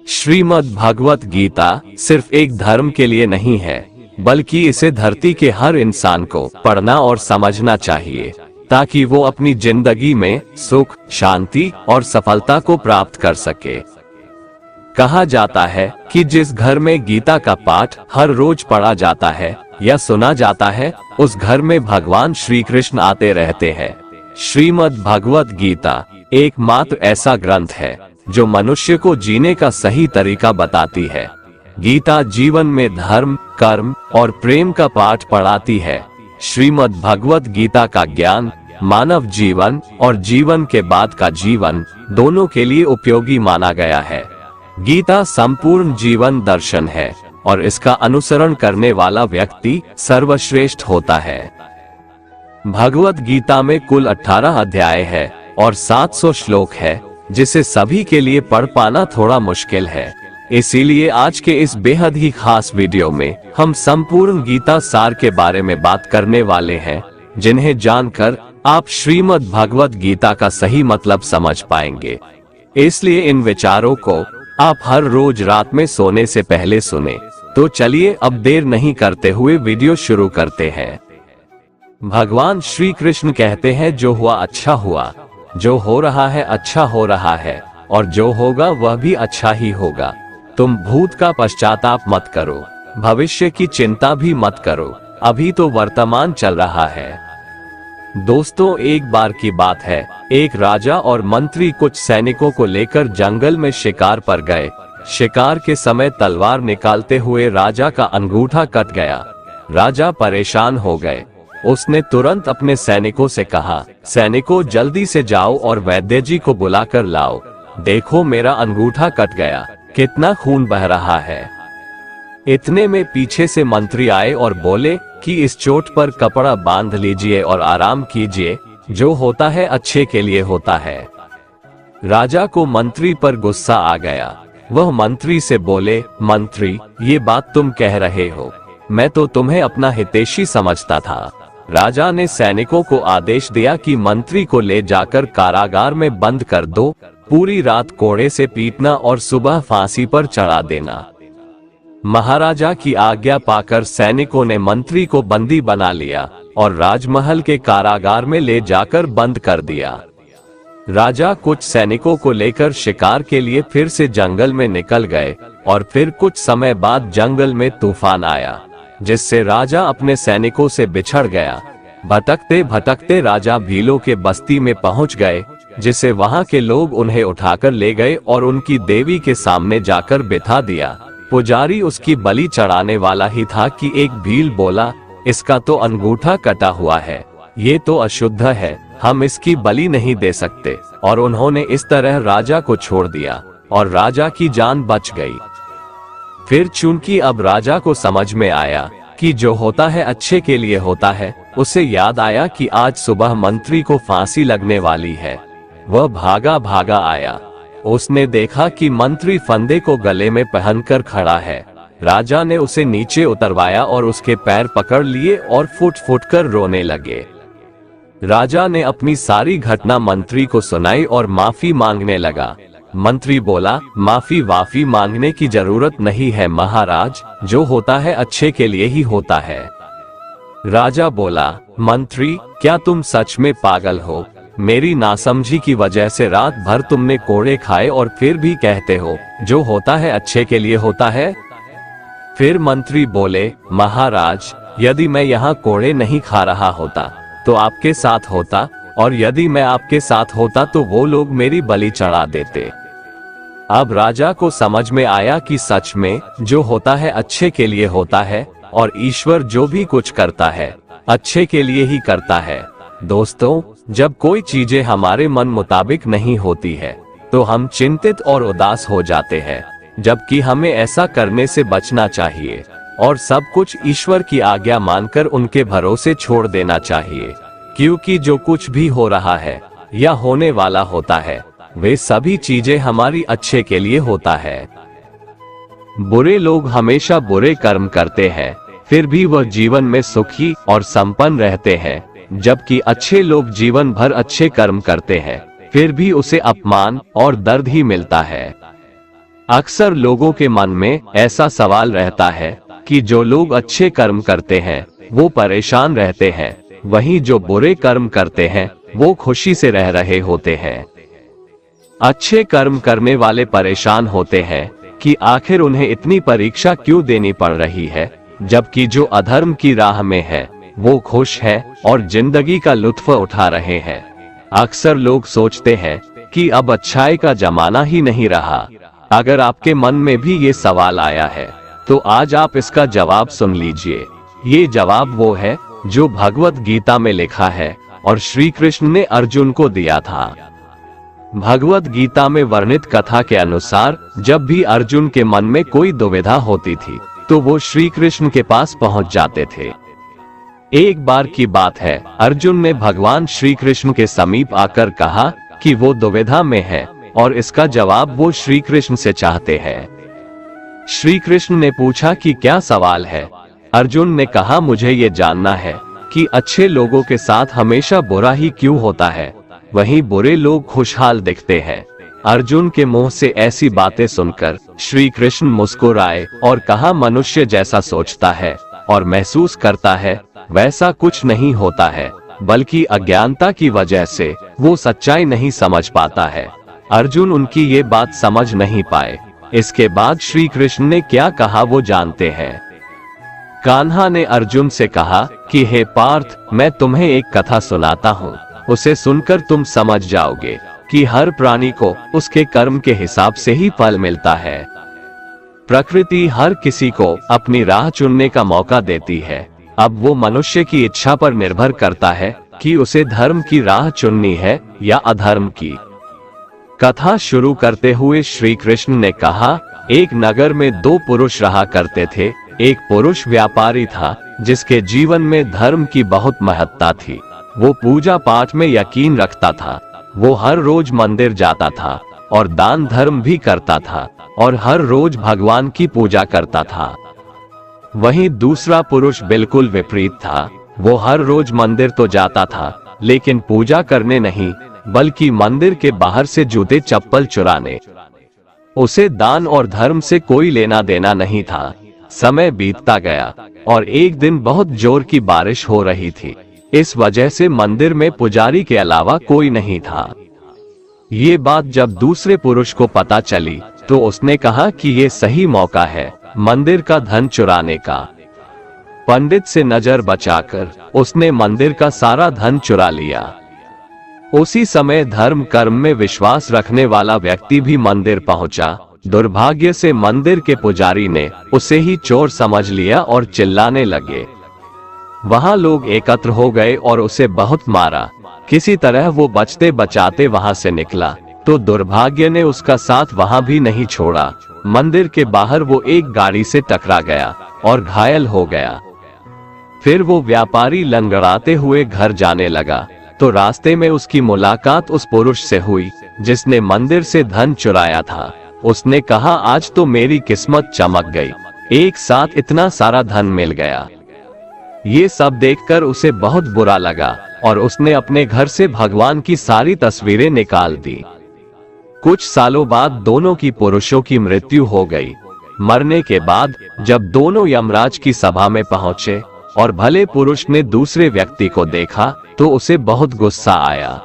श्रीमद् भगवत गीता सिर्फ एक धर्म के लिए नहीं है, बल्कि इसे धरती के हर इंसान को पढ़ना और समझना चाहिए, ताकि वो अपनी जिंदगी में सुख, शांति और सफलता को प्राप्त कर सके। कहा जाता है कि जिस घर में गीता का पाठ हर रोज पढ़ा जाता है या सुना जाता है, उस घर में भगवान श्री कृष्ण आते रहते हैं। श्रीमद् भगवत गीता एकमात्र ऐसा ग्रंथ है जो मनुष्य को जीने का सही तरीका बताती है। गीता जीवन में धर्म, कर्म और प्रेम का पाठ पढ़ाती है। श्रीमद् भगवत गीता का ज्ञान मानव जीवन और जीवन के बाद का जीवन दोनों के लिए उपयोगी माना गया है। गीता संपूर्ण जीवन दर्शन है और इसका अनुसरण करने वाला व्यक्ति सर्वश्रेष्ठ होता है। भगवत गीता में कुल 18 अध्याय है और 700 श्लोक है, जिसे सभी के लिए पढ़ पाना थोड़ा मुश्किल है। इसीलिए आज के इस बेहद ही खास वीडियो में हम संपूर्ण गीता सार के बारे में बात करने वाले हैं, जिन्हें जानकर आप श्रीमद् भगवत गीता का सही मतलब समझ पाएंगे। इसलिए इन विचारों को आप हर रोज रात में सोने से पहले सुने। तो चलिए अब देर नहीं करते हुए वीडियो शुरू करते हैं। भगवान श्री कृष्ण कहते हैं, जो हुआ अच्छा हुआ, जो हो रहा है अच्छा हो रहा है, और जो होगा वह भी अच्छा ही होगा। तुम भूत का पश्चाताप मत करो, भविष्य की चिंता भी मत करो, अभी तो वर्तमान चल रहा है। दोस्तों, एक बार की बात है, एक राजा और मंत्री कुछ सैनिकों को लेकर जंगल में शिकार पर गए। शिकार के समय तलवार निकालते हुए राजा का अंगूठा कट गया। राजा परेशान हो गए। उसने तुरंत अपने सैनिकों से कहा, सैनिकों जल्दी से जाओ और वैद्य जी को बुलाकर लाओ। देखो मेरा अंगूठा कट गया, कितना खून बह रहा है। इतने में पीछे से मंत्री आए और बोले कि इस चोट पर कपड़ा बांध लीजिए और आराम कीजिए, जो होता है अच्छे के लिए होता है। राजा को मंत्री पर गुस्सा आ गया। वह मंत्री से बोले, मंत्री ये बात तुम कह रहे हो, मैं तो तुम्हें अपना हितैषी समझता था। राजा ने सैनिकों को आदेश दिया कि मंत्री को ले जाकर कारागार में बंद कर दो, पूरी रात कोड़े से पीटना और सुबह फांसी पर चढ़ा देना। महाराजा की आज्ञा पाकर सैनिकों ने मंत्री को बंदी बना लिया और राजमहल के कारागार में ले जाकर बंद कर दिया। राजा कुछ सैनिकों को लेकर शिकार के लिए फिर से जंगल में निकल गए और फिर कुछ समय बाद जंगल में तूफान आया, जिससे राजा अपने सैनिकों से बिछड़ गया। भटकते भटकते राजा भीलों के बस्ती में पहुंच गए, जिसे वहां के लोग उन्हें उठाकर ले गए और उनकी देवी के सामने जाकर बिठा दिया। पुजारी उसकी बलि चढ़ाने वाला ही था कि एक भील बोला, इसका तो अंगूठा कटा हुआ है, ये तो अशुद्ध है, हम इसकी बलि नहीं दे सकते। और उन्होंने इस तरह राजा को छोड़ दिया और राजा की जान बच गई। फिर चूंकि अब राजा को समझ में आया कि जो होता है अच्छे के लिए होता है, उसे याद आया कि आज सुबह मंत्री को फांसी लगने वाली है। वह भागा भागा आया। उसने देखा कि मंत्री फंदे को गले में पहनकर खड़ा है। राजा ने उसे नीचे उतरवाया और उसके पैर पकड़ लिए और फुट फुट कर रोने लगे। राजा ने अपनी सारी घटना मंत्री को सुनाई और माफी मांगने लगा। मंत्री बोला, माफी वाफी मांगने की जरूरत नहीं है महाराज, जो होता है अच्छे के लिए ही होता है। राजा बोला, मंत्री क्या तुम सच में पागल हो? मेरी नासमझी की वजह से रात भर तुमने कोड़े खाए और फिर भी कहते हो जो होता है अच्छे के लिए होता है। फिर मंत्री बोले, महाराज यदि मैं यहाँ कोड़े नहीं खा रहा होता तो आपके साथ होता, और यदि मैं आपके साथ होता तो वो लोग मेरी बलि चढ़ा देते। अब राजा को समझ में आया कि सच में जो होता है अच्छे के लिए होता है और ईश्वर जो भी कुछ करता है अच्छे के लिए ही करता है। दोस्तों, जब कोई चीजें हमारे मन मुताबिक नहीं होती है तो हम चिंतित और उदास हो जाते हैं, जबकि हमें ऐसा करने से बचना चाहिए और सब कुछ ईश्वर की आज्ञा मानकर उनके भरोसे छोड़ देना चाहिए, क्योंकि जो कुछ भी हो रहा है या होने वाला होता है वे सभी चीजें हमारी अच्छे के लिए होता है। बुरे लोग हमेशा बुरे कर्म करते हैं, फिर भी वह जीवन में सुखी और संपन्न रहते हैं, जबकि अच्छे लोग जीवन भर अच्छे कर्म करते हैं, फिर भी उसे अपमान और दर्द ही मिलता है। अक्सर लोगों के मन में ऐसा सवाल रहता है कि जो लोग अच्छे कर्म करते हैं वो परेशान रहते हैं, वहीं जो बुरे कर्म करते हैं वो खुशी से रह रहे होते हैं। अच्छे कर्म करने वाले परेशान होते हैं कि आखिर उन्हें इतनी परीक्षा क्यों देनी पड़ रही है, जबकि जो अधर्म की राह में है वो खुश है और जिंदगी का लुत्फ उठा रहे हैं। अक्सर लोग सोचते हैं कि अब अच्छाई का जमाना ही नहीं रहा। अगर आपके मन में भी ये सवाल आया है तो आज आप इसका जवाब सुन लीजिए। ये जवाब वो है जो भगवत गीता में लिखा है और श्री कृष्ण ने अर्जुन को दिया था। भगवत गीता में वर्णित कथा के अनुसार जब भी अर्जुन के मन में कोई दुविधा होती थी तो वो श्री कृष्ण के पास पहुंच जाते थे। एक बार की बात है, अर्जुन ने भगवान श्री कृष्ण के समीप आकर कहा कि वो दुविधा में है और इसका जवाब वो श्री कृष्ण से चाहते हैं। श्री कृष्ण ने पूछा कि क्या सवाल है। अर्जुन ने कहा, मुझे ये जानना है कि अच्छे लोगों के साथ हमेशा बुरा ही क्यों होता है, वहीं बुरे लोग खुशहाल दिखते हैं। अर्जुन के मुंह से ऐसी बातें सुनकर श्री कृष्ण मुस्कुराए और कहा, मनुष्य जैसा सोचता है और महसूस करता है वैसा कुछ नहीं होता है, बल्कि अज्ञानता की वजह से वो सच्चाई नहीं समझ पाता है। अर्जुन उनकी ये बात समझ नहीं पाए। इसके बाद श्री कृष्ण ने क्या कहा वो जानते हैं। कान्हा ने अर्जुन से कहा कि हे पार्थ, मैं तुम्हें एक कथा सुनाता हूँ, उसे सुनकर तुम समझ जाओगे कि हर प्राणी को उसके कर्म के हिसाब से ही फल मिलता है। प्रकृति हर किसी को अपनी राह चुनने का मौका देती है। अब वो मनुष्य की इच्छा पर निर्भर करता है कि उसे धर्म की राह चुननी है या अधर्म की। कथा शुरू करते हुए श्री कृष्ण ने कहा, एक नगर में दो पुरुष रहा करते थे। एक पुरुष व्यापारी था जिसके जीवन में धर्म की बहुत महत्ता थी। वो पूजा पाठ में यकीन रखता था। वो हर रोज मंदिर जाता था और दान धर्म भी करता था और हर रोज भगवान की पूजा करता था। वहीं दूसरा पुरुष बिल्कुल विपरीत था। वो हर रोज मंदिर तो जाता था लेकिन पूजा करने नहीं, बल्कि मंदिर के बाहर से जूते चप्पल चुराने। उसे दान और धर्म से कोई लेना देना नहीं था। समय बीतता गया और एक दिन बहुत जोर की बारिश हो रही थी। इस वजह से मंदिर में पुजारी के अलावा कोई नहीं था। ये बात जब दूसरे पुरुष को पता चली तो उसने कहा कि ये सही मौका है मंदिर का धन चुराने का। पंडित से नजर बचाकर उसने मंदिर का सारा धन चुरा लिया। उसी समय धर्म कर्म में विश्वास रखने वाला व्यक्ति भी मंदिर पहुंचा। दुर्भाग्य से मंदिर के पुजारी ने उसे ही चोर समझ लिया और चिल्लाने लगे। वहां लोग एकत्र हो गए और उसे बहुत मारा। किसी तरह वो बचते बचाते वहां से निकला तो दुर्भाग्य ने उसका साथ वहां भी नहीं छोड़ा। मंदिर के बाहर वो एक गाड़ी से टकरा गया और घायल हो गया। फिर वो व्यापारी लंगड़ाते हुए घर जाने लगा तो रास्ते में उसकी मुलाकात उस पुरुष से हुई जिसने मंदिर से धन चुराया था। उसने कहा, आज तो मेरी किस्मत चमक गई, एक साथ इतना सारा धन मिल गया। ये सब देखकर उसे बहुत बुरा लगा और उसने अपने घर से भगवान की सारी तस्वीरें निकाल दी। कुछ सालों बाद दोनों की पुरुषों की मृत्यु हो गई। मरने के बाद जब दोनों यमराज की सभा में पहुंचे और भले पुरुष ने दूसरे व्यक्ति को देखा तो उसे बहुत गुस्सा आया।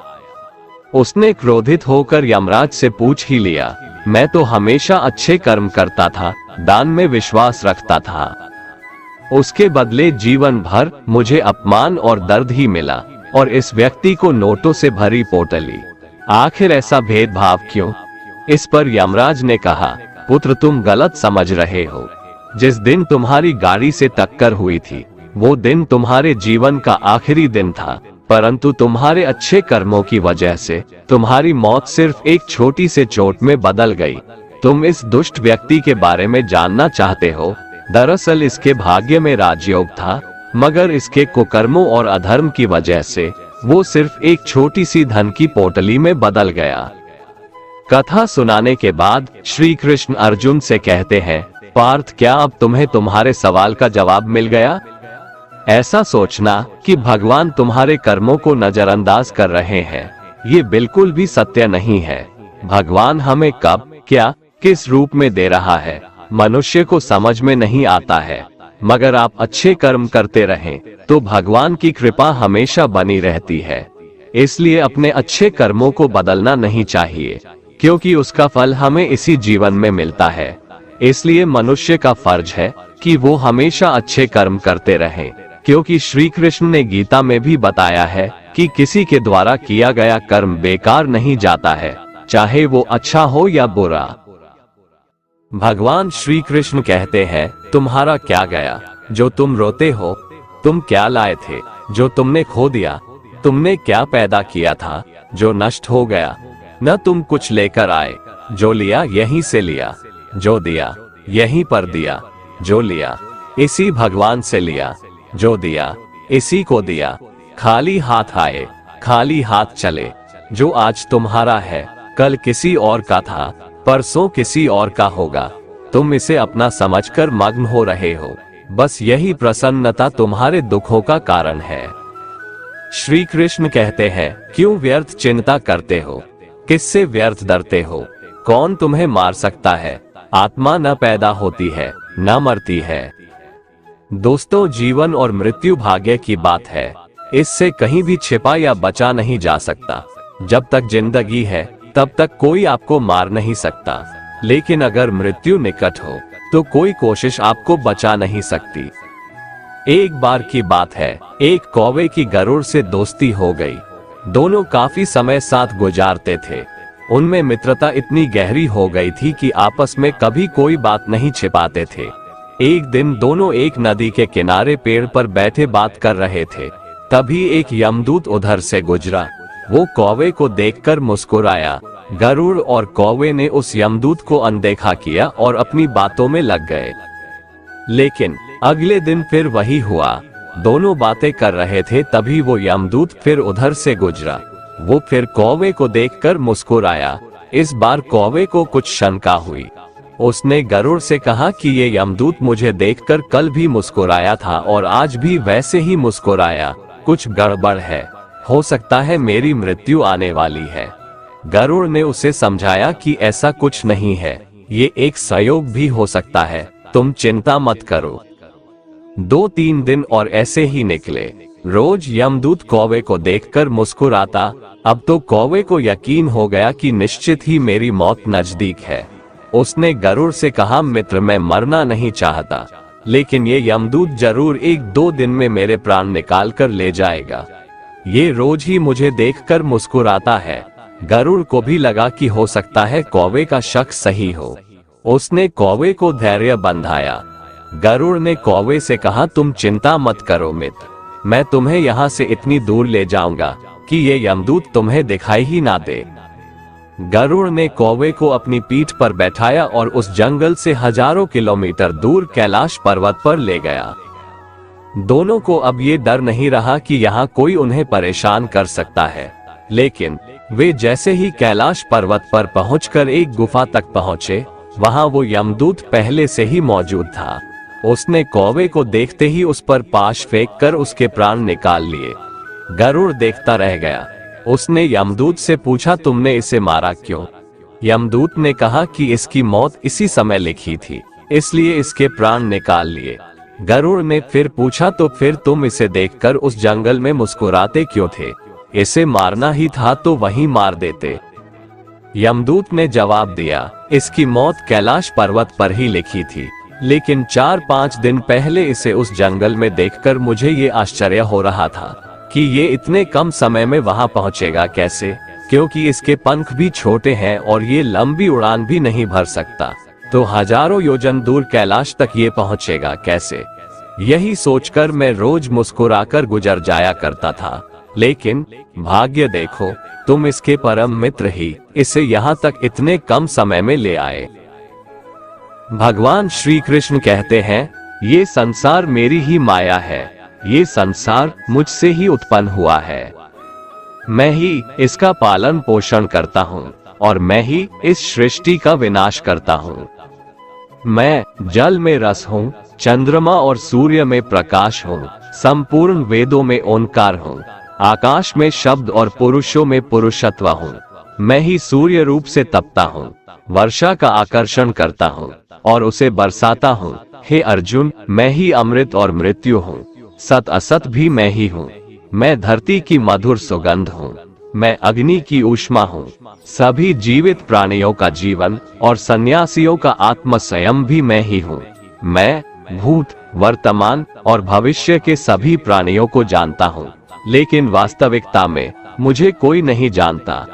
उसने क्रोधित होकर यमराज से पूछ ही लिया, मैं तो हमेशा अच्छे कर्म करता था, दान में विश्वास रखता था, उसके बदले जीवन भर मुझे अपमान और दर्द ही मिला और इस व्यक्ति को नोटों से भरी पोटली, आखिर ऐसा भेदभाव क्यों? इस पर यमराज ने कहा, पुत्र तुम गलत समझ रहे हो। जिस दिन तुम्हारी गाड़ी से टक्कर हुई थी वो दिन तुम्हारे जीवन का आखिरी दिन था, परंतु तुम्हारे अच्छे कर्मों की वजह से तुम्हारी मौत सिर्फ एक छोटी से चोट में बदल गई। तुम इस दुष्ट व्यक्ति के बारे में जानना चाहते हो? दरअसल इसके भाग्य में राजयोग था, मगर इसके कुकर्मों और अधर्म की वजह से वो सिर्फ एक छोटी सी धन की पोटली में बदल गया। कथा सुनाने के बाद श्री कृष्ण अर्जुन से कहते हैं, पार्थ क्या अब तुम्हें तुम्हारे सवाल का जवाब मिल गया? ऐसा सोचना कि भगवान तुम्हारे कर्मों को नजरअंदाज कर रहे हैं, ये बिल्कुल भी सत्य नहीं है। भगवान हमें कब, क्या, किस रूप में दे रहा है मनुष्य को समझ में नहीं आता है, मगर आप अच्छे कर्म करते रहें तो भगवान की कृपा हमेशा बनी रहती है। इसलिए अपने अच्छे कर्मों को बदलना नहीं चाहिए, क्योंकि उसका फल हमें इसी जीवन में मिलता है। इसलिए मनुष्य का फर्ज है कि वो हमेशा अच्छे कर्म करते रहें, क्योंकि श्री कृष्ण ने गीता में भी बताया है कि किसी के द्वारा किया गया कर्म बेकार नहीं जाता है, चाहे वो अच्छा हो या बुरा। भगवान श्री कृष्ण कहते हैं, तुम्हारा क्या गया जो तुम रोते हो? तुम क्या लाए थे जो तुमने खो दिया? तुमने क्या पैदा किया था जो नष्ट हो गया? न तुम कुछ लेकर आए, जो लिया यहीं से लिया, जो दिया यहीं पर दिया, जो लिया इसी भगवान से लिया, जो दिया इसी को दिया। खाली हाथ आए, खाली हाथ चले। जो आज तुम्हारा है कल किसी और का था, परसों किसी और का होगा। तुम इसे अपना समझकर मग्न हो रहे हो, बस यही प्रसन्नता तुम्हारे दुखों का कारण है। श्री कृष्ण कहते हैं, क्यों व्यर्थ चिंता करते हो? किससे व्यर्थ डरते हो? कौन तुम्हें मार सकता है? आत्मा न पैदा होती है न मरती है। दोस्तों, जीवन और मृत्यु भाग्य की बात है, इससे कहीं भी छिपा या बचा नहीं जा सकता। जब तक जिंदगी है तब तक कोई आपको मार नहीं सकता, लेकिन अगर मृत्यु निकट हो तो कोई कोशिश आपको बचा नहीं सकती। एक बार की बात है, एक कौवे की गरुड़ से दोस्ती हो गई। दोनों काफी समय साथ गुजारते थे। उनमें मित्रता इतनी गहरी हो गई थी कि आपस में कभी कोई बात नहीं छिपाते थे। एक दिन दोनों एक नदी के किनारे पेड़ पर बैठे बात कर रहे थे। तभी एक यमदूत उधर से गुजरा। वो कौवे को देखकर मुस्कुराया। गरुड़ और कौवे ने उस यमदूत को अनदेखा किया और अपनी बातों में लग गए। लेकिन अगले दिन फिर वही हुआ। दोनों बातें कर रहे थे, तभी वो यमदूत फिर उधर से गुजरा। वो फिर कौवे को देखकर मुस्कुराया। इस बार कौवे को कुछ शंका हुई। उसने गरुड़ से कहा कि ये यमदूत मुझे देखकर कल भी मुस्कुराया था और आज भी वैसे ही मुस्कुराया। कुछ गड़बड़ है, हो सकता है मेरी मृत्यु आने वाली है। गरुड़ ने उसे समझाया कि ऐसा कुछ नहीं है, ये एक संयोग भी हो सकता है, तुम चिंता मत करो। 2-3 दिन और ऐसे ही निकले। रोज यमदूत कौवे को देखकर मुस्कुराता। अब तो कौवे को यकीन हो गया कि निश्चित ही मेरी मौत नजदीक है। उसने गरुड़ से कहा, मित्र, मैं मरना नहीं चाहता, लेकिन ये यमदूत जरूर 1-2 दिन में मेरे प्राण निकाल कर ले जाएगा। ये रोज ही मुझे देखकर मुस्कुराता है। गरुड़ को भी लगा कि हो सकता है कौवे का शक सही हो। उसने कौवे को धैर्य बंधाया। गरुड़ ने कौवे से कहा, तुम चिंता मत करो मित्र, मैं तुम्हें यहाँ से इतनी दूर ले जाऊंगा कि ये यमदूत तुम्हें दिखाई ही ना दे। गरुड़ ने कौवे को अपनी पीठ पर बैठाया और उस जंगल से हजारों किलोमीटर दूर कैलाश पर्वत पर ले गया। दोनों को अब ये डर नहीं रहा कि यहाँ कोई उन्हें परेशान कर सकता है। लेकिन वे जैसे ही कैलाश पर्वत पर पहुंचकर एक गुफा तक पहुंचे, वहां वो यमदूत पहले से ही मौजूद था। उसने कौवे को देखते ही उस पर पाश फेंककर उसके प्राण निकाल लिए। गरुड़ देखता रह गया। उसने यमदूत से पूछा, तुमने इसे मारा क्यों? यमदूत ने कहा कि इसकी मौत इसी समय लिखी थी, इसलिए इसके प्राण निकाल लिए। गरुड़ ने फिर पूछा, तो फिर तुम इसे देखकर उस जंगल में मुस्कुराते क्यों थे? इसे मारना ही था तो वहीं मार देते। यमदूत ने जवाब दिया, इसकी मौत कैलाश पर्वत पर ही लिखी थी, लेकिन 4-5 दिन पहले इसे उस जंगल में देखकर मुझे ये आश्चर्य हो रहा था कि ये इतने कम समय में वहां पहुंचेगा कैसे, क्योंकि इसके पंख भी छोटे हैं और ये लंबी उड़ान भी नहीं भर सकता, तो हजारों योजन दूर कैलाश तक ये पहुंचेगा कैसे? यही सोचकर मैं रोज मुस्कुराकर गुजर जाया करता था, लेकिन भाग्य देखो, तुम इसके परम मित्र ही इसे यहाँ तक इतने कम समय में ले आए। भगवान श्री कृष्ण कहते हैं, ये संसार मेरी ही माया है, ये संसार मुझसे ही उत्पन्न हुआ है। मैं ही इसका पालन पोषण करता हूँ और मैं ही इस सृष्टि का विनाश करता हूँ। मैं जल में रस हूँ, चंद्रमा और सूर्य में प्रकाश हूँ, संपूर्ण वेदों में ओंकार हूँ, आकाश में शब्द और पुरुषों में पुरुषत्व हूँ। मैं ही सूर्य रूप से तपता हूँ, वर्षा का आकर्षण करता हूँ और उसे बरसाता हूँ। हे अर्जुन, मैं ही अमृत और मृत्यु हूँ, सत असत भी मैं ही हूँ। मैं धरती की मधुर सुगंध हूँ, मैं अग्नि की ऊष्मा हूँ, सभी जीवित प्राणियों का जीवन और सन्यासियों का आत्म स्वयं भी मैं ही हूँ। मैं भूत, वर्तमान और भविष्य के सभी प्राणियों को जानता हूँ, लेकिन वास्तविकता में मुझे कोई नहीं जानता।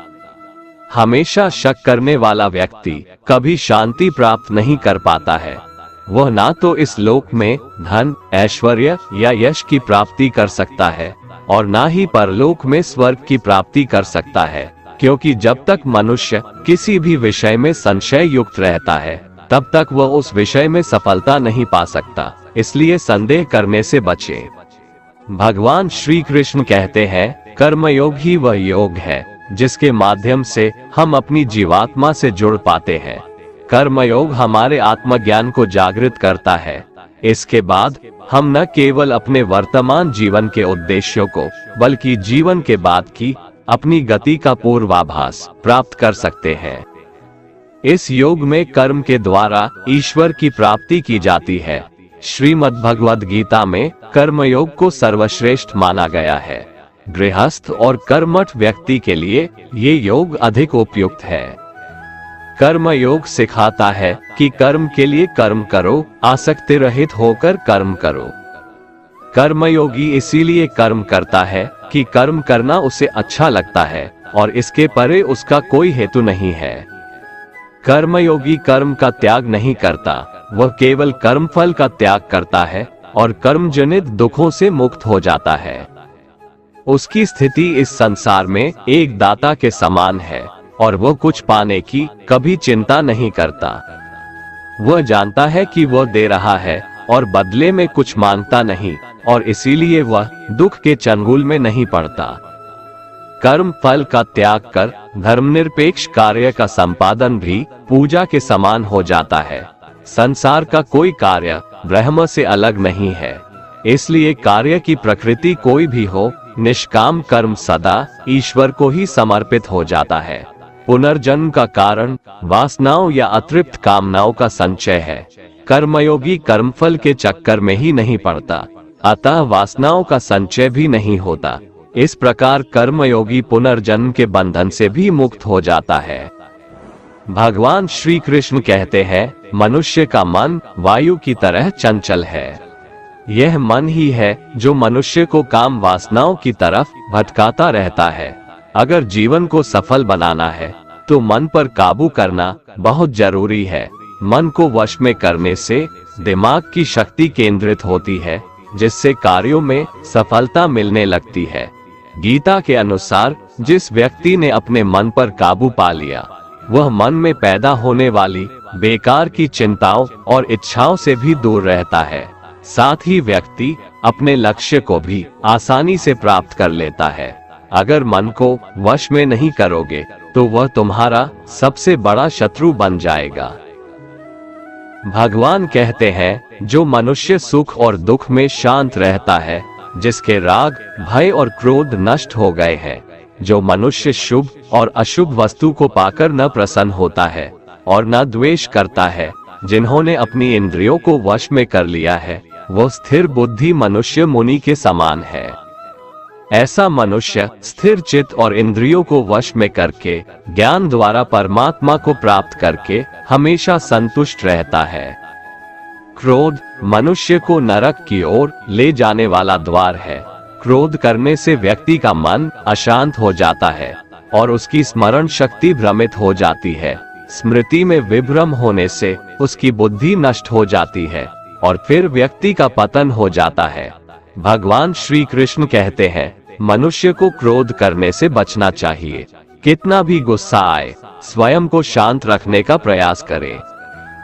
हमेशा शक करने वाला व्यक्ति कभी शांति प्राप्त नहीं कर पाता है। वह ना तो इस लोक में धन, ऐश्वर्य या यश की प्राप्ति कर सकता है और ना ही परलोक में स्वर्ग की प्राप्ति कर सकता है, क्योंकि जब तक मनुष्य किसी भी विषय में संशय युक्त रहता है तब तक वह उस विषय में सफलता नहीं पा सकता। इसलिए संदेह करने से बचे। भगवान श्री कृष्ण कहते हैं, कर्मयोग ही वह योग है जिसके माध्यम से हम अपनी जीवात्मा से जुड़ पाते हैं। कर्मयोग हमारे आत्मज्ञान को जागृत करता है। इसके बाद हम न केवल अपने वर्तमान जीवन के उद्देश्यों को बल्कि जीवन के बाद की अपनी गति का पूर्वाभास प्राप्त कर सकते हैं। इस योग में कर्म के द्वारा ईश्वर की प्राप्ति की जाती है। श्रीमद् भगवद गीता में कर्मयोग को सर्वश्रेष्ठ माना गया है। गृहस्थ और कर्मठ व्यक्ति के लिए ये योग अधिक उपयुक्त है। कर्म योग सिखाता है कि कर्म के लिए कर्म करो, आसक्ति रहित होकर कर्म करो। कर्मयोगी इसीलिए कर्म करता है कि कर्म करना उसे अच्छा लगता है और इसके परे उसका कोई हेतु नहीं है। कर्मयोगी कर्म का त्याग नहीं करता, वह केवल कर्मफल का त्याग करता है और कर्मजनित दुखों से मुक्त हो जाता है। उसकी स्थिति इस संसार में एक दाता के समान है और वह कुछ पाने की कभी चिंता नहीं करता। वह जानता है कि वह दे रहा है और बदले में कुछ मांगता नहीं और इसीलिए वह दुख के चंगुल में नहीं पड़ता। कर्म फल का त्याग कर धर्मनिरपेक्ष कार्य का संपादन भी पूजा के समान हो जाता है। संसार का कोई कार्य ब्रह्म से अलग नहीं है, इसलिए कार्य की प्रकृति कोई भी हो, निष्काम कर्म सदा ईश्वर को ही समर्पित हो जाता है। पुनर्जन्म का कारण वासनाओं या अतृप्त कामनाओं का संचय है। कर्मयोगी कर्मफल के चक्कर में ही नहीं पड़ता, अतः वासनाओं का संचय भी नहीं होता। इस प्रकार कर्मयोगी पुनर्जन्म के बंधन से भी मुक्त हो जाता है। भगवान श्री कृष्ण कहते हैं, मनुष्य का मन वायु की तरह चंचल है। यह मन ही है जो मनुष्य को काम वासनाओं की तरफ भटकाता रहता है। अगर जीवन को सफल बनाना है तो मन पर काबू करना बहुत जरूरी है। मन को वश में करने से दिमाग की शक्ति केंद्रित होती है, जिससे कार्यों में सफलता मिलने लगती है। गीता के अनुसार जिस व्यक्ति ने अपने मन पर काबू पा लिया, वह मन में पैदा होने वाली बेकार की चिंताओं और इच्छाओं से भी दूर रहता है। साथ ही व्यक्ति अपने लक्ष्य को भी आसानी से प्राप्त कर लेता है। अगर मन को वश में नहीं करोगे तो वह तुम्हारा सबसे बड़ा शत्रु बन जाएगा। भगवान कहते हैं, जो मनुष्य सुख और दुख में शांत रहता है, जिसके राग, भय और क्रोध नष्ट हो गए हैं, जो मनुष्य शुभ और अशुभ वस्तु को पाकर न प्रसन्न होता है और न द्वेष करता है, जिन्होंने अपनी इंद्रियों को वश में कर लिया है, वो स्थिर बुद्धि मनुष्य मुनि के समान है। ऐसा मनुष्य स्थिर चित्त और इंद्रियों को वश में करके ज्ञान द्वारा परमात्मा को प्राप्त करके हमेशा संतुष्ट रहता है। क्रोध मनुष्य को नरक की ओर ले जाने वाला द्वार है। क्रोध करने से व्यक्ति का मन अशांत हो जाता है और उसकी स्मरण शक्ति भ्रमित हो जाती है। स्मृति में विभ्रम होने से उसकी बुद्धि नष्ट हो जाती है और फिर व्यक्ति का पतन हो जाता है। भगवान श्री कृष्ण कहते हैं, मनुष्य को क्रोध करने से बचना चाहिए। कितना भी गुस्सा आए, स्वयं को शांत रखने का प्रयास करें।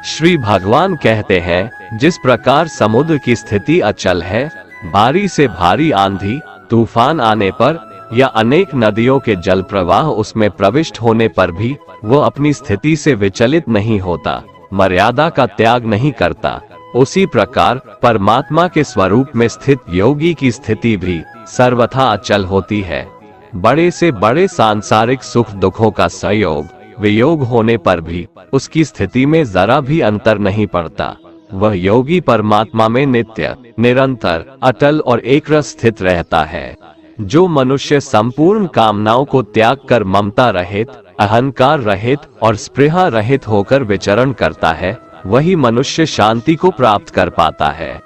श्री भगवान कहते हैं, जिस प्रकार समुद्र की स्थिति अचल है, भारी से भारी आंधी तूफान आने पर या अनेक नदियों के जल प्रवाह उसमें प्रविष्ट होने पर भी वह अपनी स्थिति से विचलित नहीं होता, मर्यादा का त्याग नहीं करता, उसी प्रकार परमात्मा के स्वरूप में स्थित योगी की स्थिति भी सर्वथा अचल होती है। बड़े से बड़े सांसारिक सुख दुखों का संयोग वियोग होने पर भी उसकी स्थिति में जरा भी अंतर नहीं पड़ता। वह योगी परमात्मा में नित्य, निरंतर, अटल और एकरस स्थित रहता है। जो मनुष्य संपूर्ण कामनाओं को त्याग कर ममता रहित, अहंकार रहित और स्पृहा रहित होकर विचरण करता है, वही मनुष्य शांति को प्राप्त कर पाता है।